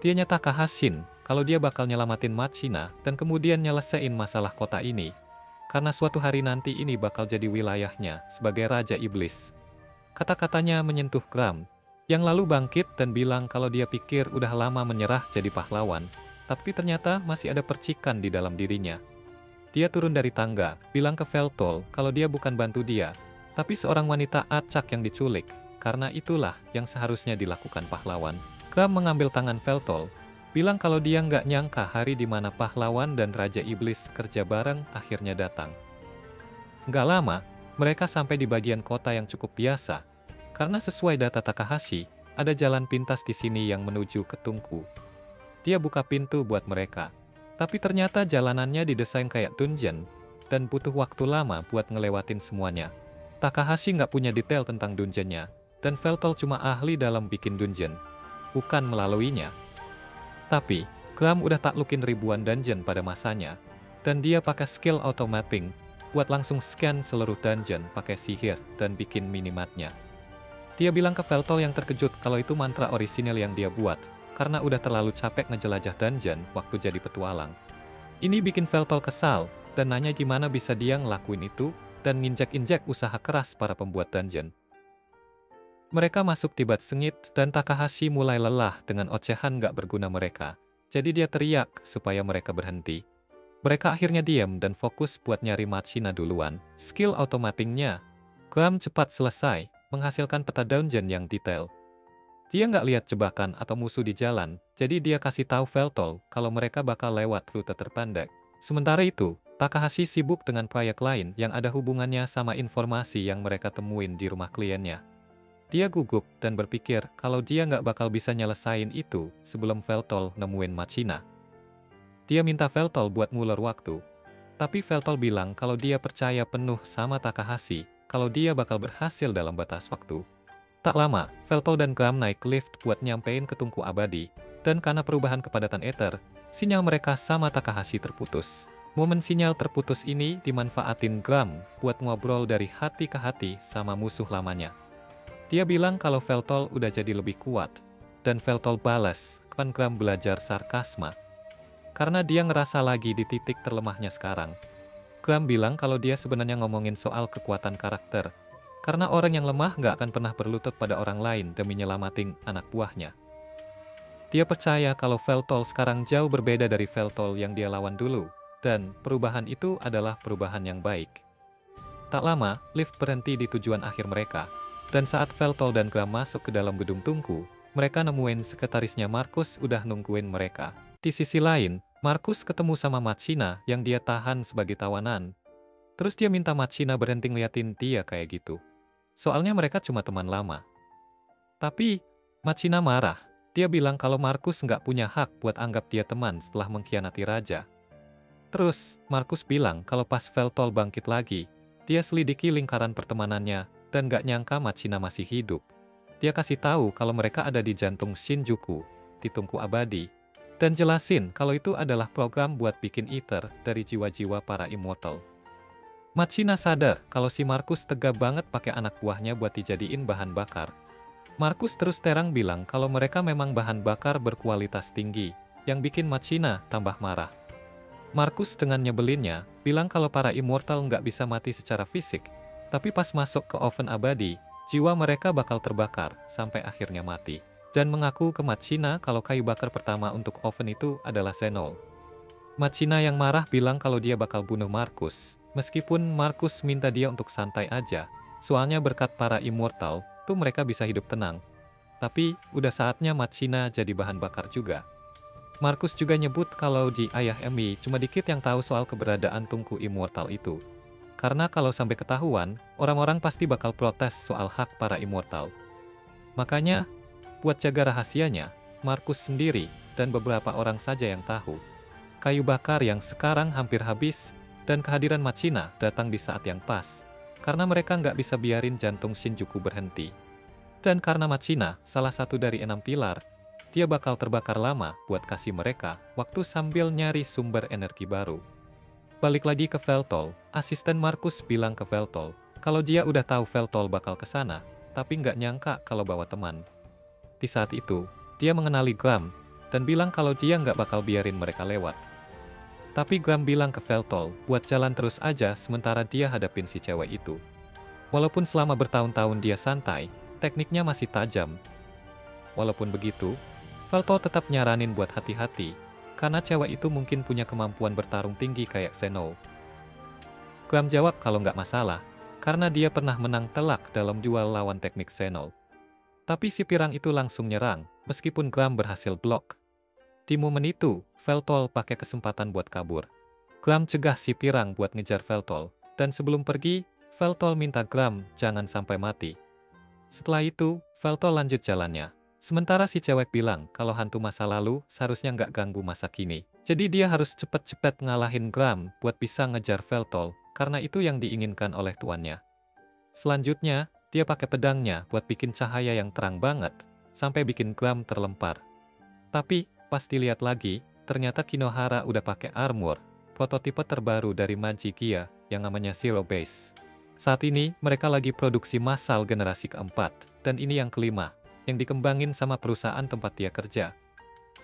Dia nyata Takahashi kalau dia bakal nyelamatin Machina dan kemudian nyelesain masalah kota ini, karena suatu hari nanti ini bakal jadi wilayahnya sebagai Raja Iblis. Kata-katanya menyentuh Gram, yang lalu bangkit dan bilang kalau dia pikir udah lama menyerah jadi pahlawan, tapi ternyata masih ada percikan di dalam dirinya. Dia turun dari tangga, bilang ke Veltol kalau dia bukan bantu dia, tapi seorang wanita acak yang diculik, karena itulah yang seharusnya dilakukan pahlawan. Gram mengambil tangan Veltol, bilang kalau dia nggak nyangka hari di mana pahlawan dan Raja Iblis kerja bareng akhirnya datang. Nggak lama, mereka sampai di bagian kota yang cukup biasa, karena sesuai data Takahashi, ada jalan pintas di sini yang menuju ke tungku. Dia buka pintu buat mereka, tapi ternyata jalanannya didesain kayak dungeon, dan butuh waktu lama buat ngelewatin semuanya. Takahashi nggak punya detail tentang dungeonnya, dan Veltol cuma ahli dalam bikin dungeon, bukan melaluinya. Tapi, Gram udah taklukin ribuan dungeon pada masanya, dan dia pakai skill auto mapping buat langsung scan seluruh dungeon pakai sihir dan bikin minimapnya. Dia bilang ke Veltol yang terkejut kalau itu mantra orisinil yang dia buat, karena udah terlalu capek ngejelajah dungeon waktu jadi petualang. Ini bikin Veltol kesal, dan nanya gimana bisa dia ngelakuin itu, dan nginjek-injek usaha keras para pembuat dungeon. Mereka masuk tibat sengit, dan Takahashi mulai lelah dengan ocehan gak berguna mereka. Jadi dia teriak supaya mereka berhenti. Mereka akhirnya diam dan fokus buat nyari Machina duluan. Skill automatingnya, Gram cepat selesai, menghasilkan peta dungeon yang detail. Dia nggak lihat jebakan atau musuh di jalan, jadi dia kasih tahu Veltol kalau mereka bakal lewat rute terpendek. Sementara itu, Takahashi sibuk dengan proyek lain yang ada hubungannya sama informasi yang mereka temuin di rumah kliennya. Dia gugup dan berpikir kalau dia nggak bakal bisa nyelesain itu sebelum Veltol nemuin Machina. Dia minta Veltol buat ngulur waktu, tapi Veltol bilang kalau dia percaya penuh sama Takahashi, kalau dia bakal berhasil dalam batas waktu. Tak lama, Veltol dan Gram naik lift buat nyampein ke tungku abadi, dan karena perubahan kepadatan ether, sinyal mereka sama Takahashi terputus. Momen sinyal terputus ini dimanfaatin Gram buat ngobrol dari hati ke hati sama musuh lamanya. Dia bilang kalau Veltol udah jadi lebih kuat, dan Veltol balas, kan Gram belajar sarkasma. Karena dia ngerasa lagi di titik terlemahnya sekarang. Gram bilang kalau dia sebenarnya ngomongin soal kekuatan karakter, karena orang yang lemah nggak akan pernah berlutut pada orang lain demi nyelamatin anak buahnya. Dia percaya kalau Veltol sekarang jauh berbeda dari Veltol yang dia lawan dulu, dan perubahan itu adalah perubahan yang baik. Tak lama, lift berhenti di tujuan akhir mereka, dan saat Veltol dan Gram masuk ke dalam gedung tungku, mereka nemuin sekretarisnya Markus udah nungguin mereka. Di sisi lain, Markus ketemu sama Machina yang dia tahan sebagai tawanan. Terus dia minta Machina berhenti ngeliatin dia kayak gitu. Soalnya mereka cuma teman lama. Tapi, Machina marah. Dia bilang kalau Markus nggak punya hak buat anggap dia teman setelah mengkhianati raja. Terus, Markus bilang kalau pas Veltol bangkit lagi, dia selidiki lingkaran pertemanannya, dan gak nyangka Machina masih hidup. Dia kasih tahu kalau mereka ada di jantung Shinjuku, di tungku abadi, dan jelasin kalau itu adalah program buat bikin ether dari jiwa-jiwa para immortal. Machina sadar kalau si Markus tega banget pakai anak buahnya buat dijadiin bahan bakar. Markus terus terang bilang kalau mereka memang bahan bakar berkualitas tinggi, yang bikin Machina tambah marah. Markus dengan nyebelinnya, bilang kalau para immortal nggak bisa mati secara fisik, tapi pas masuk ke oven abadi, jiwa mereka bakal terbakar sampai akhirnya mati. Dan mengaku ke Machina kalau kayu bakar pertama untuk oven itu adalah Xenol. Machina yang marah bilang kalau dia bakal bunuh Markus, meskipun Markus minta dia untuk santai aja, soalnya berkat para immortal, tuh mereka bisa hidup tenang. Tapi, udah saatnya Machina jadi bahan bakar juga. Markus juga nyebut kalau di ayah Emi cuma dikit yang tahu soal keberadaan tungku immortal itu. Karena kalau sampai ketahuan, orang-orang pasti bakal protes soal hak para immortal. Makanya, buat jaga rahasianya, Markus sendiri dan beberapa orang saja yang tahu. Kayu bakar yang sekarang hampir habis, dan kehadiran Machina datang di saat yang pas. Karena mereka nggak bisa biarin jantung Shinjuku berhenti. Dan karena Machina salah satu dari 6 pilar, dia bakal terbakar lama buat kasih mereka waktu sambil nyari sumber energi baru. Balik lagi ke Veltol, asisten Markus bilang ke Veltol kalau dia udah tahu Veltol bakal ke sana, tapi nggak nyangka kalau bawa teman. Di saat itu, dia mengenali Gram dan bilang kalau dia nggak bakal biarin mereka lewat. Tapi Gram bilang ke Veltol buat jalan terus aja sementara dia hadapin si cewek itu. Walaupun selama bertahun-tahun dia santai, tekniknya masih tajam. Walaupun begitu, Veltol tetap nyaranin buat hati-hati, karena cewek itu mungkin punya kemampuan bertarung tinggi kayak Xenol. Gram jawab kalau nggak masalah, karena dia pernah menang telak dalam duel lawan teknik Xenol. Tapi si pirang itu langsung nyerang, meskipun Gram berhasil blok. Di momen itu, Veltol pakai kesempatan buat kabur. Gram cegah si pirang buat ngejar Veltol, dan sebelum pergi, Veltol minta Gram jangan sampai mati. Setelah itu, Veltol lanjut jalannya. Sementara si cewek bilang kalau hantu masa lalu seharusnya nggak ganggu masa kini. Jadi dia harus cepet-cepet ngalahin Gram buat bisa ngejar Veltol, karena itu yang diinginkan oleh tuannya. Selanjutnya, dia pakai pedangnya buat bikin cahaya yang terang banget, sampai bikin Gram terlempar. Tapi, pas dilihat lagi, ternyata Kinohara udah pakai armor, prototipe terbaru dari Magikia yang namanya Zero Base. Saat ini, mereka lagi produksi massal generasi keempat, dan ini yang kelima, yang dikembangin sama perusahaan tempat dia kerja.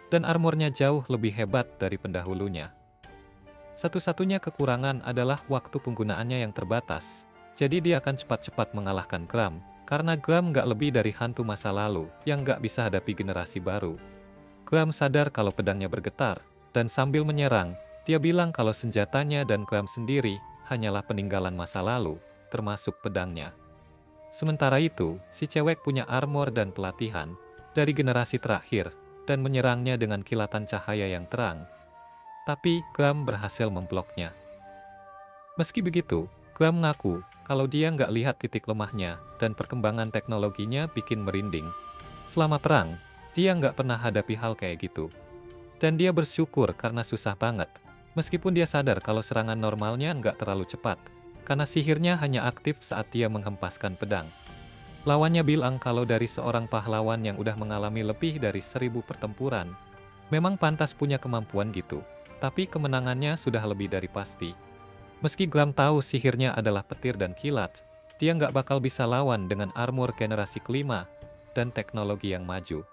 Dan armornya jauh lebih hebat dari pendahulunya. Satu-satunya kekurangan adalah waktu penggunaannya yang terbatas. Jadi dia akan cepat-cepat mengalahkan Gram, karena Gram nggak lebih dari hantu masa lalu yang nggak bisa hadapi generasi baru. Gram sadar kalau pedangnya bergetar, dan sambil menyerang, dia bilang kalau senjatanya dan Gram sendiri hanyalah peninggalan masa lalu, termasuk pedangnya. Sementara itu, si cewek punya armor dan pelatihan dari generasi terakhir dan menyerangnya dengan kilatan cahaya yang terang. Tapi, Gram berhasil membloknya. Meski begitu, Graham mengaku kalau dia nggak lihat titik lemahnya dan perkembangan teknologinya bikin merinding. Selama perang, dia nggak pernah hadapi hal kayak gitu. Dan dia bersyukur karena susah banget. Meskipun dia sadar kalau serangan normalnya nggak terlalu cepat, karena sihirnya hanya aktif saat dia menghempaskan pedang. Lawannya bilang kalau dari seorang pahlawan yang udah mengalami lebih dari 1000 pertempuran, memang pantas punya kemampuan gitu, tapi kemenangannya sudah lebih dari pasti. Meski Graham tahu sihirnya adalah petir dan kilat, dia nggak bakal bisa lawan dengan armor generasi kelima dan teknologi yang maju.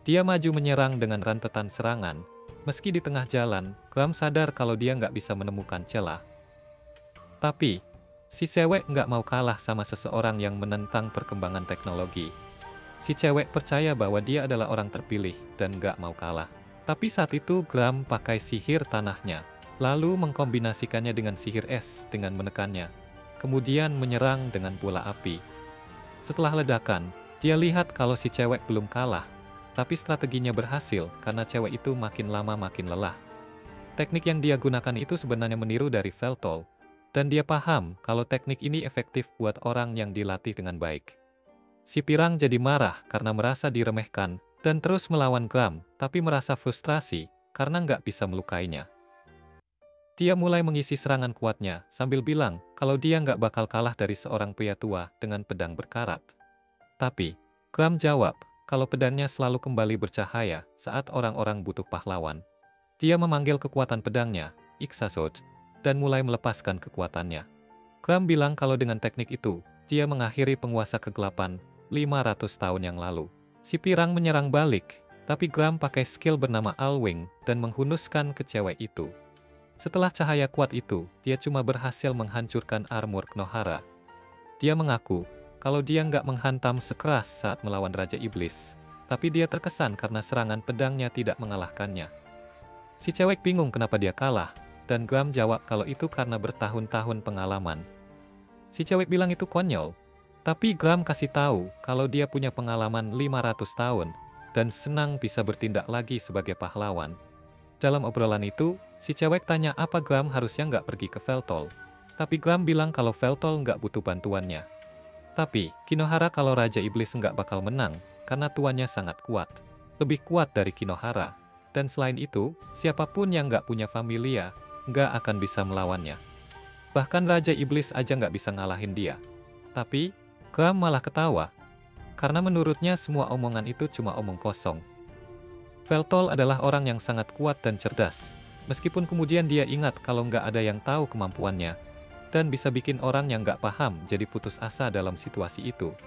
Dia maju menyerang dengan rentetan serangan. Meski di tengah jalan, Graham sadar kalau dia nggak bisa menemukan celah. Tapi, si cewek nggak mau kalah sama seseorang yang menentang perkembangan teknologi. Si cewek percaya bahwa dia adalah orang terpilih dan nggak mau kalah. Tapi saat itu Graham pakai sihir tanahnya, lalu mengkombinasikannya dengan sihir es dengan menekannya. Kemudian menyerang dengan bola api. Setelah ledakan, dia lihat kalau si cewek belum kalah. Tapi strateginya berhasil karena cewek itu makin lama makin lelah. Teknik yang dia gunakan itu sebenarnya meniru dari Veltol. Dan dia paham kalau teknik ini efektif buat orang yang dilatih dengan baik. Si pirang jadi marah karena merasa diremehkan dan terus melawan Graham, tapi merasa frustrasi karena nggak bisa melukainya. Dia mulai mengisi serangan kuatnya sambil bilang kalau dia nggak bakal kalah dari seorang pria tua dengan pedang berkarat. Tapi, Graham jawab kalau pedangnya selalu kembali bercahaya saat orang-orang butuh pahlawan. Dia memanggil kekuatan pedangnya, Ixazod, dan mulai melepaskan kekuatannya. Graham bilang kalau dengan teknik itu, dia mengakhiri penguasa kegelapan 500 tahun yang lalu. Si pirang menyerang balik, tapi Graham pakai skill bernama Alwing dan menghunuskan ke cewek itu. Setelah cahaya kuat itu, dia cuma berhasil menghancurkan armor Knohara. Dia mengaku kalau dia nggak menghantam sekeras saat melawan Raja Iblis, tapi dia terkesan karena serangan pedangnya tidak mengalahkannya. Si cewek bingung kenapa dia kalah, dan Graham jawab kalau itu karena bertahun-tahun pengalaman. Si cewek bilang itu konyol, tapi Graham kasih tahu kalau dia punya pengalaman 500 tahun, dan senang bisa bertindak lagi sebagai pahlawan. Dalam obrolan itu, si cewek tanya apa Graham harusnya nggak pergi ke Veltol. Tapi Graham bilang kalau Veltol nggak butuh bantuannya. Tapi, Kinohara kalau Raja Iblis nggak bakal menang, karena tuannya sangat kuat. Lebih kuat dari Kinohara. Dan selain itu, siapapun yang nggak punya familia, nggak akan bisa melawannya. Bahkan Raja Iblis aja nggak bisa ngalahin dia. Tapi, Graham malah ketawa. Karena menurutnya semua omongan itu cuma omong kosong. Veltol adalah orang yang sangat kuat dan cerdas. Meskipun kemudian dia ingat kalau nggak ada yang tahu kemampuannya. Dan bisa bikin orang yang nggak paham jadi putus asa dalam situasi itu.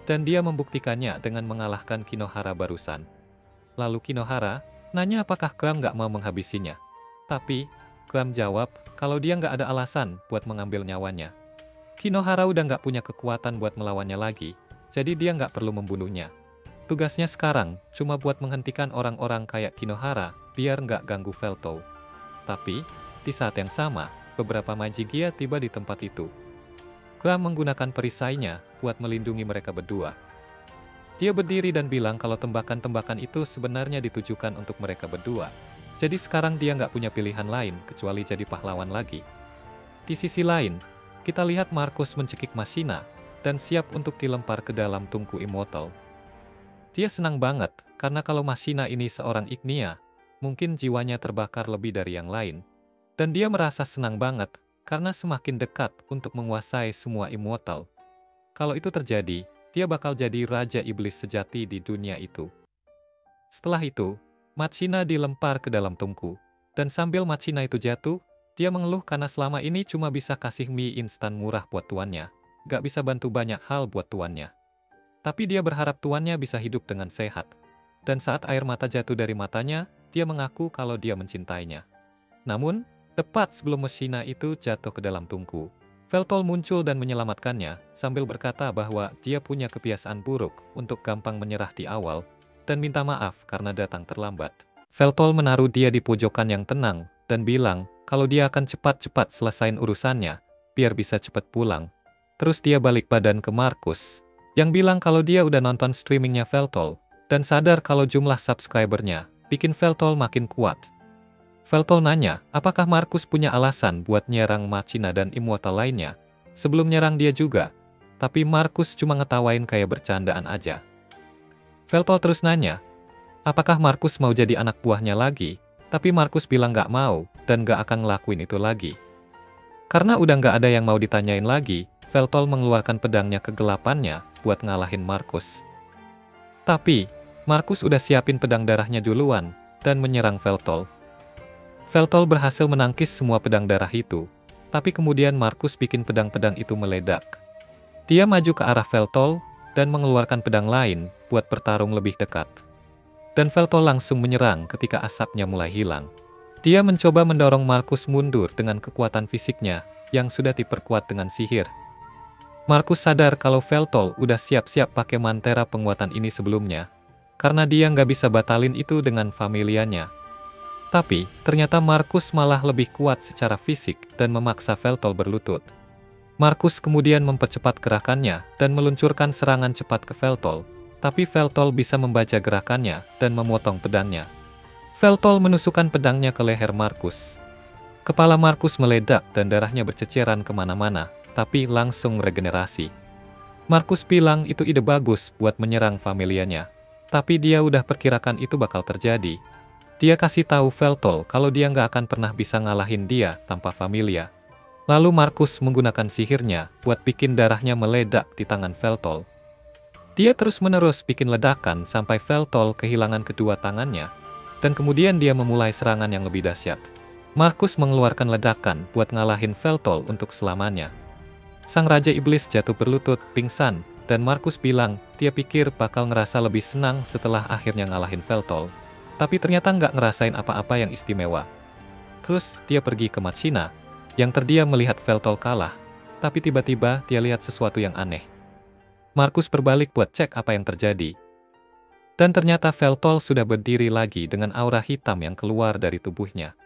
Dan dia membuktikannya dengan mengalahkan Kinohara barusan. Lalu Kinohara nanya apakah Graham nggak mau menghabisinya. Tapi, Graham jawab kalau dia nggak ada alasan buat mengambil nyawanya. Kinohara udah nggak punya kekuatan buat melawannya lagi, jadi dia nggak perlu membunuhnya. Tugasnya sekarang cuma buat menghentikan orang-orang kayak Kinohara biar nggak ganggu Veltol. Tapi, di saat yang sama, beberapa Majigia tiba di tempat itu. Graham menggunakan perisainya buat melindungi mereka berdua. Dia berdiri dan bilang kalau tembakan-tembakan itu sebenarnya ditujukan untuk mereka berdua. Jadi sekarang dia nggak punya pilihan lain kecuali jadi pahlawan lagi. Di sisi lain, kita lihat Markus mencekik Machina dan siap untuk dilempar ke dalam tungku Immortal. Dia senang banget karena kalau Machina ini seorang Ignia, mungkin jiwanya terbakar lebih dari yang lain. Dan dia merasa senang banget karena semakin dekat untuk menguasai semua Immortal. Kalau itu terjadi, dia bakal jadi Raja Iblis sejati di dunia itu. Setelah itu, Machina dilempar ke dalam tungku. Dan sambil Machina itu jatuh, dia mengeluh karena selama ini cuma bisa kasih mie instan murah buat tuannya. Gak bisa bantu banyak hal buat tuannya. Tapi dia berharap tuannya bisa hidup dengan sehat. Dan saat air mata jatuh dari matanya, dia mengaku kalau dia mencintainya. Namun, tepat sebelum Machina itu jatuh ke dalam tungku, Veltol muncul dan menyelamatkannya, sambil berkata bahwa dia punya kebiasaan buruk untuk gampang menyerah di awal, dan minta maaf karena datang terlambat. Veltol menaruh dia di pojokan yang tenang, dan bilang kalau dia akan cepat-cepat selesain urusannya, biar bisa cepat pulang. Terus dia balik badan ke Markus, yang bilang kalau dia udah nonton streamingnya Veltol, dan sadar kalau jumlah subscribernya bikin Veltol makin kuat. Veltol nanya, apakah Markus punya alasan buat nyerang Machina dan Immortal lainnya, sebelum nyerang dia juga, tapi Markus cuma ngetawain kayak bercandaan aja. Veltol terus nanya, apakah Markus mau jadi anak buahnya lagi, tapi Markus bilang nggak mau, dan nggak akan ngelakuin itu lagi. Karena udah nggak ada yang mau ditanyain lagi, Veltol mengeluarkan pedangnya kegelapannya buat ngalahin Markus. Tapi, Markus udah siapin pedang darahnya duluan, dan menyerang Veltol. Veltol berhasil menangkis semua pedang darah itu, tapi kemudian Markus bikin pedang-pedang itu meledak. Dia maju ke arah Veltol, dan mengeluarkan pedang lain buat bertarung lebih dekat. Dan Veltol langsung menyerang ketika asapnya mulai hilang. Dia mencoba mendorong Markus mundur dengan kekuatan fisiknya, yang sudah diperkuat dengan sihir. Markus sadar kalau Veltol udah siap-siap pakai mantera penguatan ini sebelumnya, karena dia nggak bisa batalin itu dengan familianya. Tapi, ternyata Markus malah lebih kuat secara fisik dan memaksa Veltol berlutut. Markus kemudian mempercepat gerakannya dan meluncurkan serangan cepat ke Veltol, tapi Veltol bisa membaca gerakannya dan memotong pedangnya. Veltol menusukkan pedangnya ke leher Markus. Kepala Markus meledak dan darahnya berceceran kemana-mana, tapi langsung regenerasi. Markus bilang itu ide bagus buat menyerang familianya, tapi dia udah perkirakan itu bakal terjadi. Dia kasih tahu Veltol kalau dia nggak akan pernah bisa ngalahin dia tanpa familia. Lalu Markus menggunakan sihirnya buat bikin darahnya meledak di tangan Veltol. Dia terus-menerus bikin ledakan sampai Veltol kehilangan kedua tangannya, dan kemudian dia memulai serangan yang lebih dahsyat. Markus mengeluarkan ledakan buat ngalahin Veltol untuk selamanya. Sang Raja Iblis jatuh berlutut, pingsan, dan Markus bilang dia pikir bakal ngerasa lebih senang setelah akhirnya ngalahin Veltol. Tapi ternyata nggak ngerasain apa-apa yang istimewa. Terus dia pergi ke Machina, yang terdiam melihat Veltol kalah, tapi tiba-tiba dia lihat sesuatu yang aneh. Markus berbalik buat cek apa yang terjadi. Dan ternyata Veltol sudah berdiri lagi dengan aura hitam yang keluar dari tubuhnya.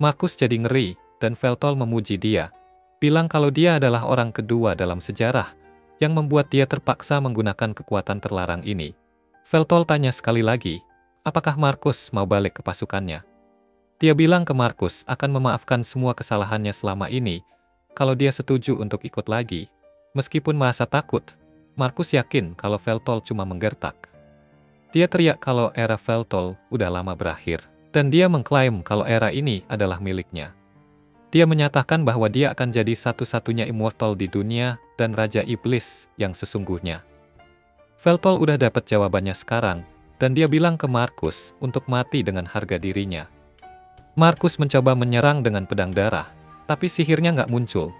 Markus jadi ngeri, dan Veltol memuji dia, bilang kalau dia adalah orang kedua dalam sejarah, yang membuat dia terpaksa menggunakan kekuatan terlarang ini. Veltol tanya sekali lagi, apakah Markus mau balik ke pasukannya? Dia bilang ke Markus akan memaafkan semua kesalahannya selama ini, kalau dia setuju untuk ikut lagi. Meskipun merasa takut, Markus yakin kalau Veltol cuma menggertak. Dia teriak kalau era Veltol udah lama berakhir, dan dia mengklaim kalau era ini adalah miliknya. Dia menyatakan bahwa dia akan jadi satu-satunya immortal di dunia dan Raja Iblis yang sesungguhnya. Veltol udah dapat jawabannya sekarang, dan dia bilang ke Markus untuk mati dengan harga dirinya. Markus mencoba menyerang dengan pedang darah, tapi sihirnya nggak muncul.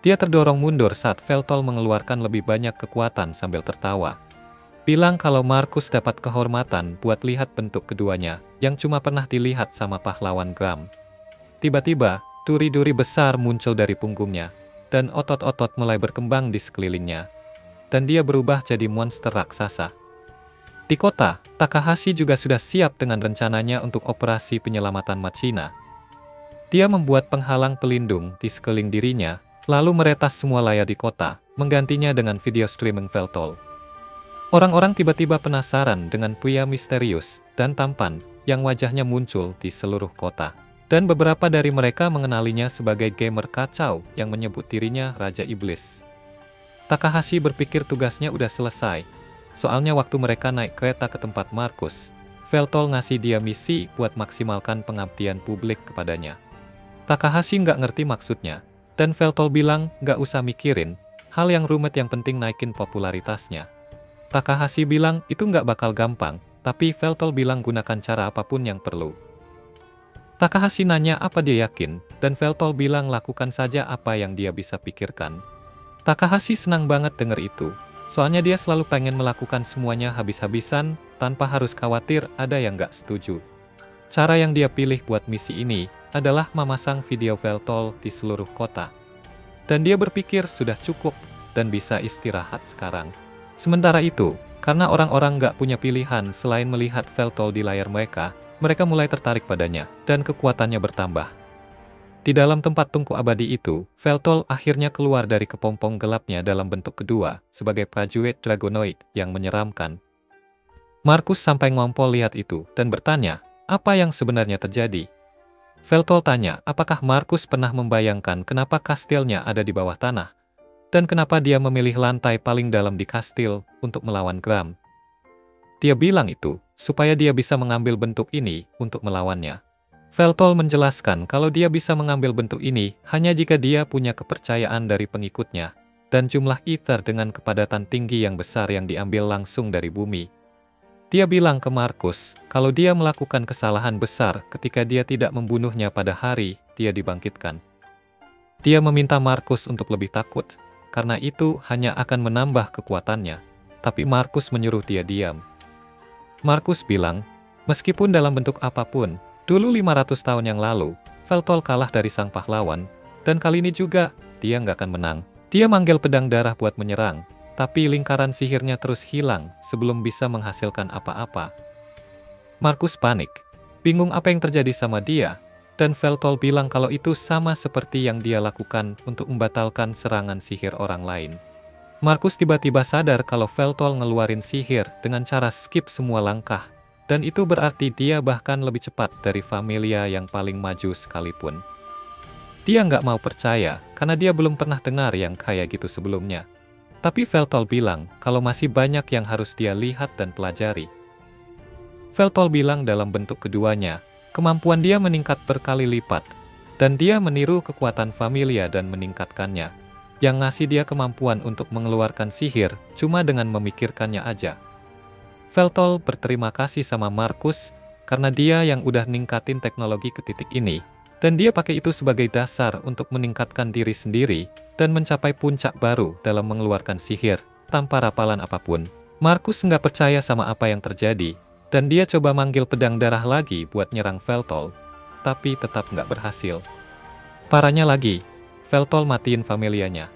Dia terdorong mundur saat Veltol mengeluarkan lebih banyak kekuatan sambil tertawa. Bilang kalau Markus dapat kehormatan buat lihat bentuk keduanya, yang cuma pernah dilihat sama pahlawan Gram. Tiba-tiba, duri-duri besar muncul dari punggungnya, dan otot-otot mulai berkembang di sekelilingnya. Dan dia berubah jadi monster raksasa. Di kota, Takahashi juga sudah siap dengan rencananya untuk operasi penyelamatan Machina. Dia membuat penghalang pelindung di sekeliling dirinya, lalu meretas semua layar di kota, menggantinya dengan video streaming Veltol. Orang-orang tiba-tiba penasaran dengan pria misterius dan tampan yang wajahnya muncul di seluruh kota. Dan beberapa dari mereka mengenalinya sebagai gamer kacau yang menyebut dirinya Raja Iblis. Takahashi berpikir tugasnya udah selesai. Soalnya waktu mereka naik kereta ke tempat Markus, Veltol ngasih dia misi buat maksimalkan pengabdian publik kepadanya. Takahashi nggak ngerti maksudnya, dan Veltol bilang nggak usah mikirin, hal yang rumit yang penting naikin popularitasnya. Takahashi bilang itu nggak bakal gampang, tapi Veltol bilang gunakan cara apapun yang perlu. Takahashi nanya apa dia yakin, dan Veltol bilang lakukan saja apa yang dia bisa pikirkan. Takahashi senang banget denger itu. Soalnya dia selalu pengen melakukan semuanya habis-habisan, tanpa harus khawatir ada yang nggak setuju. Cara yang dia pilih buat misi ini, adalah memasang video Veltol di seluruh kota. Dan dia berpikir sudah cukup, dan bisa istirahat sekarang. Sementara itu, karena orang-orang nggak punya pilihan selain melihat Veltol di layar mereka mulai tertarik padanya, dan kekuatannya bertambah. Di dalam tempat tungku abadi itu, Veltol akhirnya keluar dari kepompong gelapnya dalam bentuk kedua, sebagai prajurit Dragonoid yang menyeramkan. Markus sampai ngompol lihat itu, dan bertanya, apa yang sebenarnya terjadi? Veltol tanya, apakah Markus pernah membayangkan kenapa kastilnya ada di bawah tanah? Dan kenapa dia memilih lantai paling dalam di kastil untuk melawan Gram? Dia bilang itu supaya dia bisa mengambil bentuk ini untuk melawannya. Veltol menjelaskan kalau dia bisa mengambil bentuk ini hanya jika dia punya kepercayaan dari pengikutnya dan jumlah ether dengan kepadatan tinggi yang besar yang diambil langsung dari bumi. Dia bilang ke Markus kalau dia melakukan kesalahan besar ketika dia tidak membunuhnya pada hari dia dibangkitkan. Dia meminta Markus untuk lebih takut, karena itu hanya akan menambah kekuatannya. Tapi Markus menyuruh dia diam. Markus bilang, meskipun dalam bentuk apapun, dulu 500 tahun yang lalu, Veltol kalah dari sang pahlawan, dan kali ini juga, dia nggak akan menang. Dia manggil pedang darah buat menyerang, tapi lingkaran sihirnya terus hilang sebelum bisa menghasilkan apa-apa. Markus panik, bingung apa yang terjadi sama dia, dan Veltol bilang kalau itu sama seperti yang dia lakukan untuk membatalkan serangan sihir orang lain. Markus tiba-tiba sadar kalau Veltol ngeluarin sihir dengan cara skip semua langkah, dan itu berarti dia bahkan lebih cepat dari Familia yang paling maju sekalipun. Dia nggak mau percaya, karena dia belum pernah dengar yang kayak gitu sebelumnya. Tapi Veltol bilang kalau masih banyak yang harus dia lihat dan pelajari. Veltol bilang dalam bentuk keduanya, kemampuan dia meningkat berkali lipat, dan dia meniru kekuatan Familia dan meningkatkannya, yang ngasih dia kemampuan untuk mengeluarkan sihir cuma dengan memikirkannya aja. Veltol berterima kasih sama Markus karena dia yang udah ningkatin teknologi ke titik ini, dan dia pakai itu sebagai dasar untuk meningkatkan diri sendiri dan mencapai puncak baru dalam mengeluarkan sihir tanpa rapalan apapun. Markus nggak percaya sama apa yang terjadi, dan dia coba manggil pedang darah lagi buat nyerang Veltol, tapi tetap nggak berhasil. Parahnya lagi, Veltol matiin Familianya.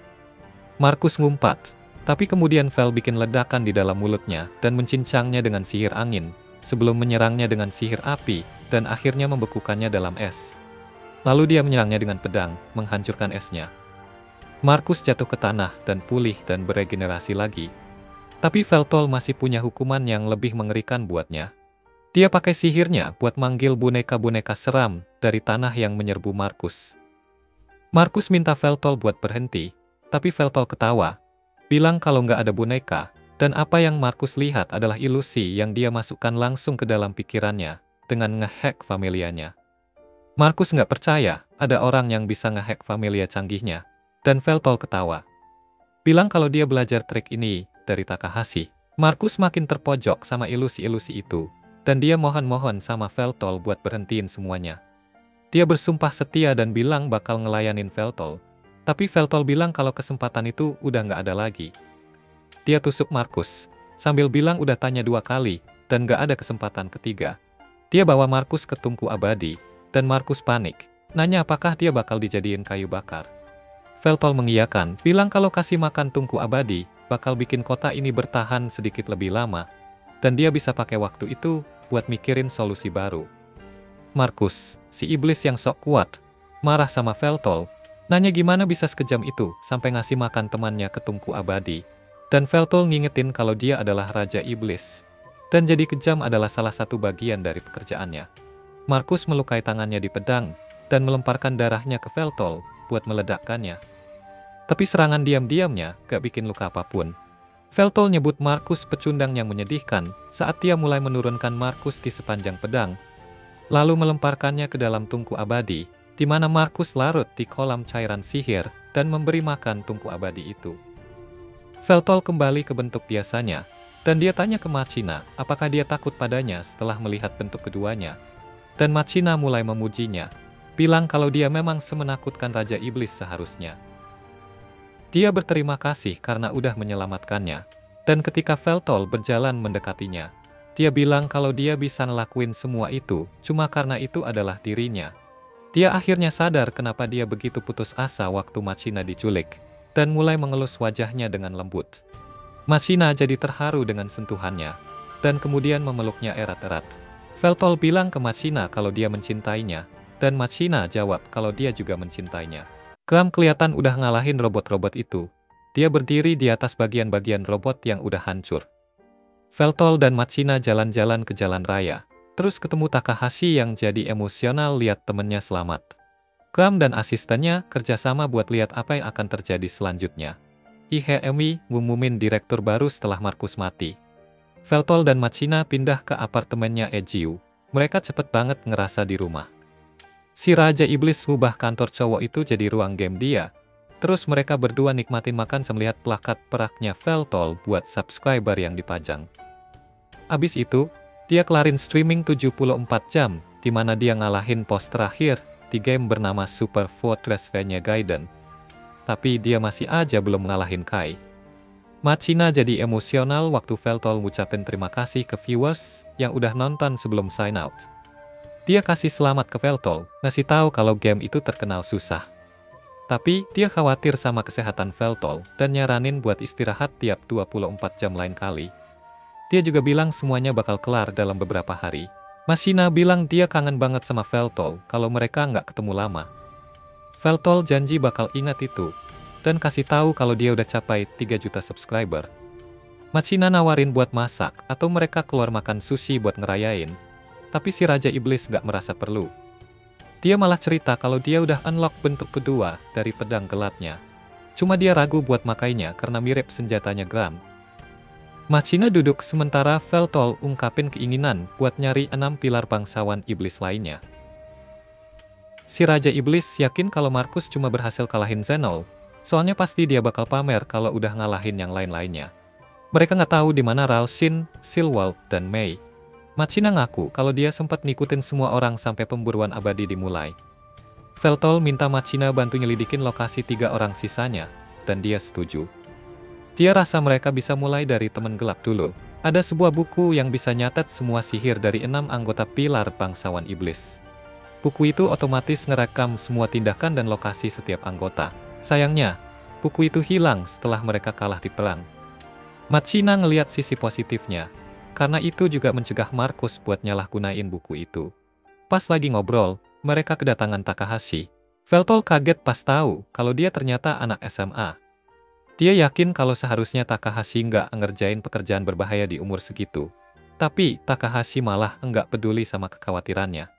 Markus ngumpat, tapi kemudian Vel bikin ledakan di dalam mulutnya dan mencincangnya dengan sihir angin, sebelum menyerangnya dengan sihir api, dan akhirnya membekukannya dalam es. Lalu dia menyerangnya dengan pedang, menghancurkan esnya. Markus jatuh ke tanah dan pulih dan beregenerasi lagi. Tapi Veltol masih punya hukuman yang lebih mengerikan buatnya. Dia pakai sihirnya buat manggil boneka-boneka seram dari tanah yang menyerbu Markus. Markus minta Veltol buat berhenti, tapi Veltol ketawa, bilang kalau nggak ada boneka, dan apa yang Markus lihat adalah ilusi yang dia masukkan langsung ke dalam pikirannya, dengan ngehack Familianya. Markus nggak percaya ada orang yang bisa ngehack Familia canggihnya, dan Veltol ketawa. Bilang kalau dia belajar trik ini dari Takahashi. Markus makin terpojok sama ilusi-ilusi itu, dan dia mohon-mohon sama Veltol buat berhentiin semuanya. Dia bersumpah setia dan bilang bakal ngelayanin Veltol, tapi Veltol bilang kalau kesempatan itu udah nggak ada lagi. Dia tusuk Markus, sambil bilang udah tanya 2 kali, dan nggak ada kesempatan ketiga. Dia bawa Markus ke tungku abadi, dan Markus panik, nanya apakah dia bakal dijadiin kayu bakar. Veltol mengiyakan, bilang kalau kasih makan tungku abadi, bakal bikin kota ini bertahan sedikit lebih lama, dan dia bisa pakai waktu itu buat mikirin solusi baru. Markus, si iblis yang sok kuat, marah sama Veltol, nanya gimana bisa sekejam itu sampai ngasih makan temannya ke tungku abadi. Dan Veltol ngingetin kalau dia adalah Raja Iblis, dan jadi kejam adalah salah satu bagian dari pekerjaannya. Markus melukai tangannya di pedang, dan melemparkan darahnya ke Veltol buat meledakkannya. Tapi serangan diam-diamnya gak bikin luka apapun. Veltol nyebut Markus pecundang yang menyedihkan saat dia mulai menurunkan Markus di sepanjang pedang, lalu melemparkannya ke dalam tungku abadi, di mana Markus larut di kolam cairan sihir dan memberi makan tungku abadi itu. Veltol kembali ke bentuk biasanya, dan dia tanya ke Machina apakah dia takut padanya setelah melihat bentuk keduanya. Dan Machina mulai memujinya, bilang kalau dia memang semenakutkan Raja Iblis seharusnya. Dia berterima kasih karena udah menyelamatkannya, dan ketika Veltol berjalan mendekatinya, dia bilang kalau dia bisa ngelakuin semua itu cuma karena itu adalah dirinya. Dia akhirnya sadar kenapa dia begitu putus asa waktu Machina diculik, dan mulai mengelus wajahnya dengan lembut. Machina jadi terharu dengan sentuhannya, dan kemudian memeluknya erat-erat. Veltol bilang ke Machina kalau dia mencintainya, dan Machina jawab kalau dia juga mencintainya. Gram kelihatan udah ngalahin robot-robot itu. Dia berdiri di atas bagian-bagian robot yang udah hancur. Veltol dan Machina jalan-jalan ke jalan raya, terus ketemu Takahashi yang jadi emosional lihat temennya selamat. Gram dan asistennya kerjasama buat lihat apa yang akan terjadi selanjutnya. IHMI ngumumin direktur baru setelah Markus mati. Veltol dan Machina pindah ke apartemennya Ejiu. Mereka cepet banget ngerasa di rumah. Si Raja Iblis ubah kantor cowok itu jadi ruang game dia. Terus mereka berdua nikmatin makan sambil lihat plakat peraknya Veltol buat subscriber yang dipajang. Abis itu, dia kelarin streaming 74 jam, di mana dia ngalahin pos terakhir di game bernama Super Fortress V-nya Gaiden. Tapi dia masih aja belum ngalahin Kai. Machina jadi emosional waktu Veltol ngucapin terima kasih ke viewers yang udah nonton sebelum sign out. Dia kasih selamat ke Veltol, ngasih tahu kalau game itu terkenal susah. Tapi, dia khawatir sama kesehatan Veltol dan nyaranin buat istirahat tiap 24 jam lain kali. Dia juga bilang semuanya bakal kelar dalam beberapa hari. Machina bilang dia kangen banget sama Veltol kalau mereka nggak ketemu lama. Veltol janji bakal ingat itu, dan kasih tahu kalau dia udah capai 3 juta subscriber. Machina nawarin buat masak atau mereka keluar makan sushi buat ngerayain, tapi si Raja Iblis gak merasa perlu. Dia malah cerita kalau dia udah unlock bentuk kedua dari pedang gelapnya. Cuma dia ragu buat makainya karena mirip senjatanya Gram. Machina duduk sementara Veltol ungkapin keinginan buat nyari 6 pilar bangsawan iblis lainnya. Si Raja Iblis yakin kalau Markus cuma berhasil kalahin Zenol, soalnya pasti dia bakal pamer kalau udah ngalahin yang lain-lainnya. Mereka nggak tahu di mana Ralshin, Silwald, dan Mei. Machina ngaku kalau dia sempat ngikutin semua orang sampai pemburuan abadi dimulai. Veltol minta Machina bantu nyelidikin lokasi 3 orang sisanya, dan dia setuju. Dia rasa mereka bisa mulai dari teman gelap dulu. Ada sebuah buku yang bisa nyatet semua sihir dari 6 anggota pilar bangsawan iblis. Buku itu otomatis ngerekam semua tindakan dan lokasi setiap anggota. Sayangnya, buku itu hilang setelah mereka kalah di perang. Machina ngelihat sisi positifnya, karena itu juga mencegah Markus buat nyalahgunain buku itu. Pas lagi ngobrol, mereka kedatangan Takahashi. Veltol kaget pas tahu kalau dia ternyata anak SMA. Dia yakin kalau seharusnya Takahashi nggak ngerjain pekerjaan berbahaya di umur segitu. Tapi Takahashi malah nggak peduli sama kekhawatirannya.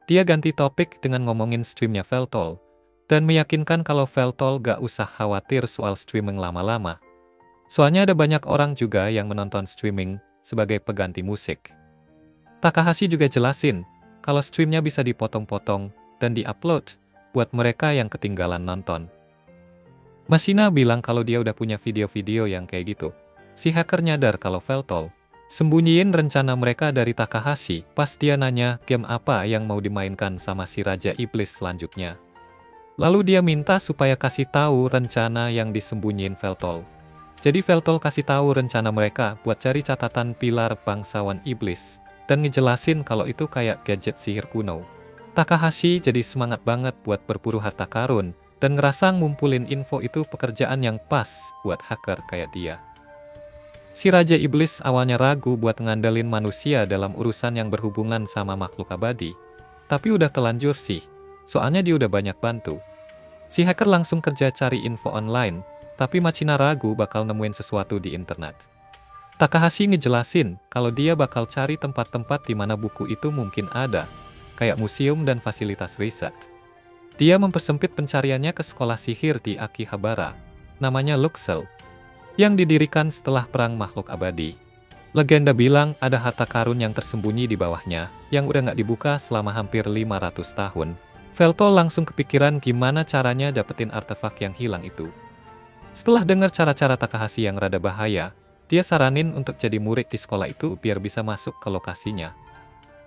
Dia ganti topik dengan ngomongin streamnya Veltol, dan meyakinkan kalau Veltol gak usah khawatir soal streaming lama-lama. Soalnya ada banyak orang juga yang menonton streaming sebagai pengganti musik. Takahashi juga jelasin kalau streamnya bisa dipotong-potong dan di-upload buat mereka yang ketinggalan nonton. Machina bilang kalau dia udah punya video-video yang kayak gitu. Si hacker nyadar kalau Veltol sembunyiin rencana mereka dari Takahashi pas dia nanya game apa yang mau dimainkan sama si Raja Iblis selanjutnya. Lalu dia minta supaya kasih tahu rencana yang disembunyiin Veltol. Jadi Veltol kasih tahu rencana mereka buat cari catatan pilar bangsawan iblis dan ngejelasin kalau itu kayak gadget sihir kuno. Takahashi jadi semangat banget buat berburu harta karun dan ngerasa ngumpulin info itu pekerjaan yang pas buat hacker kayak dia. Si Raja Iblis awalnya ragu buat ngandelin manusia dalam urusan yang berhubungan sama makhluk abadi, tapi udah telanjur sih. Soalnya dia udah banyak bantu. Si hacker langsung kerja cari info online, tapi Machina ragu bakal nemuin sesuatu di internet. Takahashi ngejelasin kalau dia bakal cari tempat-tempat di mana buku itu mungkin ada, kayak museum dan fasilitas riset. Dia mempersempit pencariannya ke sekolah sihir di Akihabara, namanya Luxel, yang didirikan setelah Perang Makhluk Abadi. Legenda bilang ada harta karun yang tersembunyi di bawahnya, yang udah nggak dibuka selama hampir 500 tahun. Veltol langsung kepikiran gimana caranya dapetin artefak yang hilang itu. Setelah dengar cara-cara Takahashi yang rada bahaya, dia saranin untuk jadi murid di sekolah itu biar bisa masuk ke lokasinya.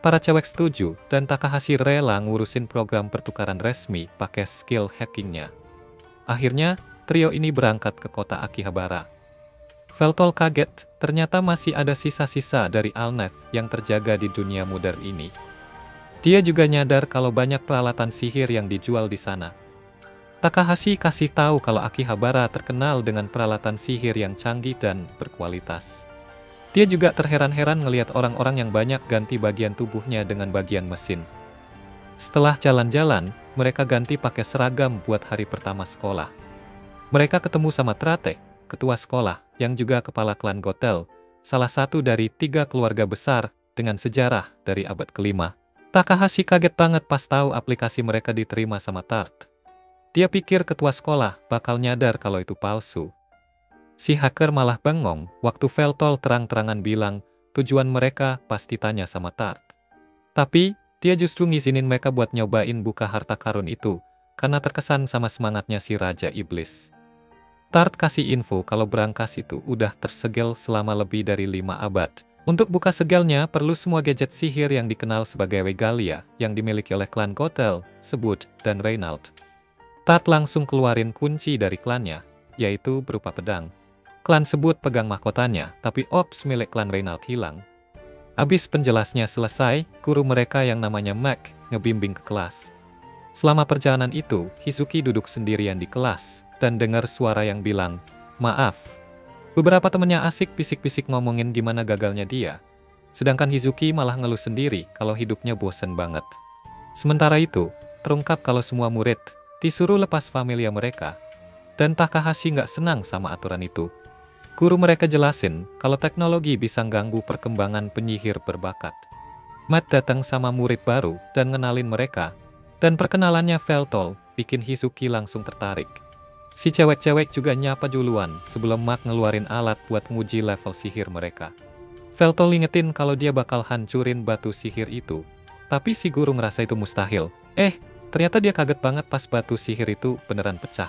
Para cewek setuju, dan Takahashi rela ngurusin program pertukaran resmi pakai skill hackingnya. Akhirnya, trio ini berangkat ke kota Akihabara. Veltol kaget, ternyata masih ada sisa-sisa dari Alneth yang terjaga di dunia modern ini. Dia juga nyadar kalau banyak peralatan sihir yang dijual di sana. Takahashi kasih tahu kalau Akihabara terkenal dengan peralatan sihir yang canggih dan berkualitas. Dia juga terheran-heran ngelihat orang-orang yang banyak ganti bagian tubuhnya dengan bagian mesin. Setelah jalan-jalan, mereka ganti pakai seragam buat hari pertama sekolah. Mereka ketemu sama Trate, ketua sekolah, yang juga kepala klan Gothel, salah satu dari 3 keluarga besar dengan sejarah dari abad ke-5. Takahashi kaget banget pas tahu aplikasi mereka diterima sama Tart. Dia pikir ketua sekolah bakal nyadar kalau itu palsu. Si hacker malah bengong waktu Veltol terang-terangan bilang tujuan mereka pasti tanya sama Tart. Tapi, dia justru ngizinin mereka buat nyobain buka harta karun itu, karena terkesan sama semangatnya si Raja Iblis. Tart kasih info kalau berangkas itu udah tersegel selama lebih dari 5 abad. Untuk buka segelnya perlu semua gadget sihir yang dikenal sebagai regalia yang dimiliki oleh klan Gothel, Sebut, dan Reynald. Tart langsung keluarin kunci dari klannya, yaitu berupa pedang. Klan Sebut pegang mahkotanya, tapi ops milik klan Reynald hilang. Abis penjelasnya selesai, guru mereka yang namanya Mac ngebimbing ke kelas. Selama perjalanan itu, Hizuki duduk sendirian di kelas, dan dengar suara yang bilang, "Maaf." Beberapa temennya asik bisik-bisik ngomongin gimana gagalnya dia. Sedangkan Hizuki malah ngeluh sendiri kalau hidupnya bosen banget. Sementara itu, terungkap kalau semua murid disuruh lepas familia mereka. Dan Takahashi nggak senang sama aturan itu. Guru mereka jelasin kalau teknologi bisa ganggu perkembangan penyihir berbakat. Matt datang sama murid baru dan ngenalin mereka. Dan perkenalannya Veltol bikin Hizuki langsung tertarik. Si cewek-cewek juga nyapa duluan sebelum Mark ngeluarin alat buat nguji level sihir mereka. Veltol ingetin kalau dia bakal hancurin batu sihir itu. Tapi si guru ngerasa itu mustahil. Ternyata dia kaget banget pas batu sihir itu beneran pecah.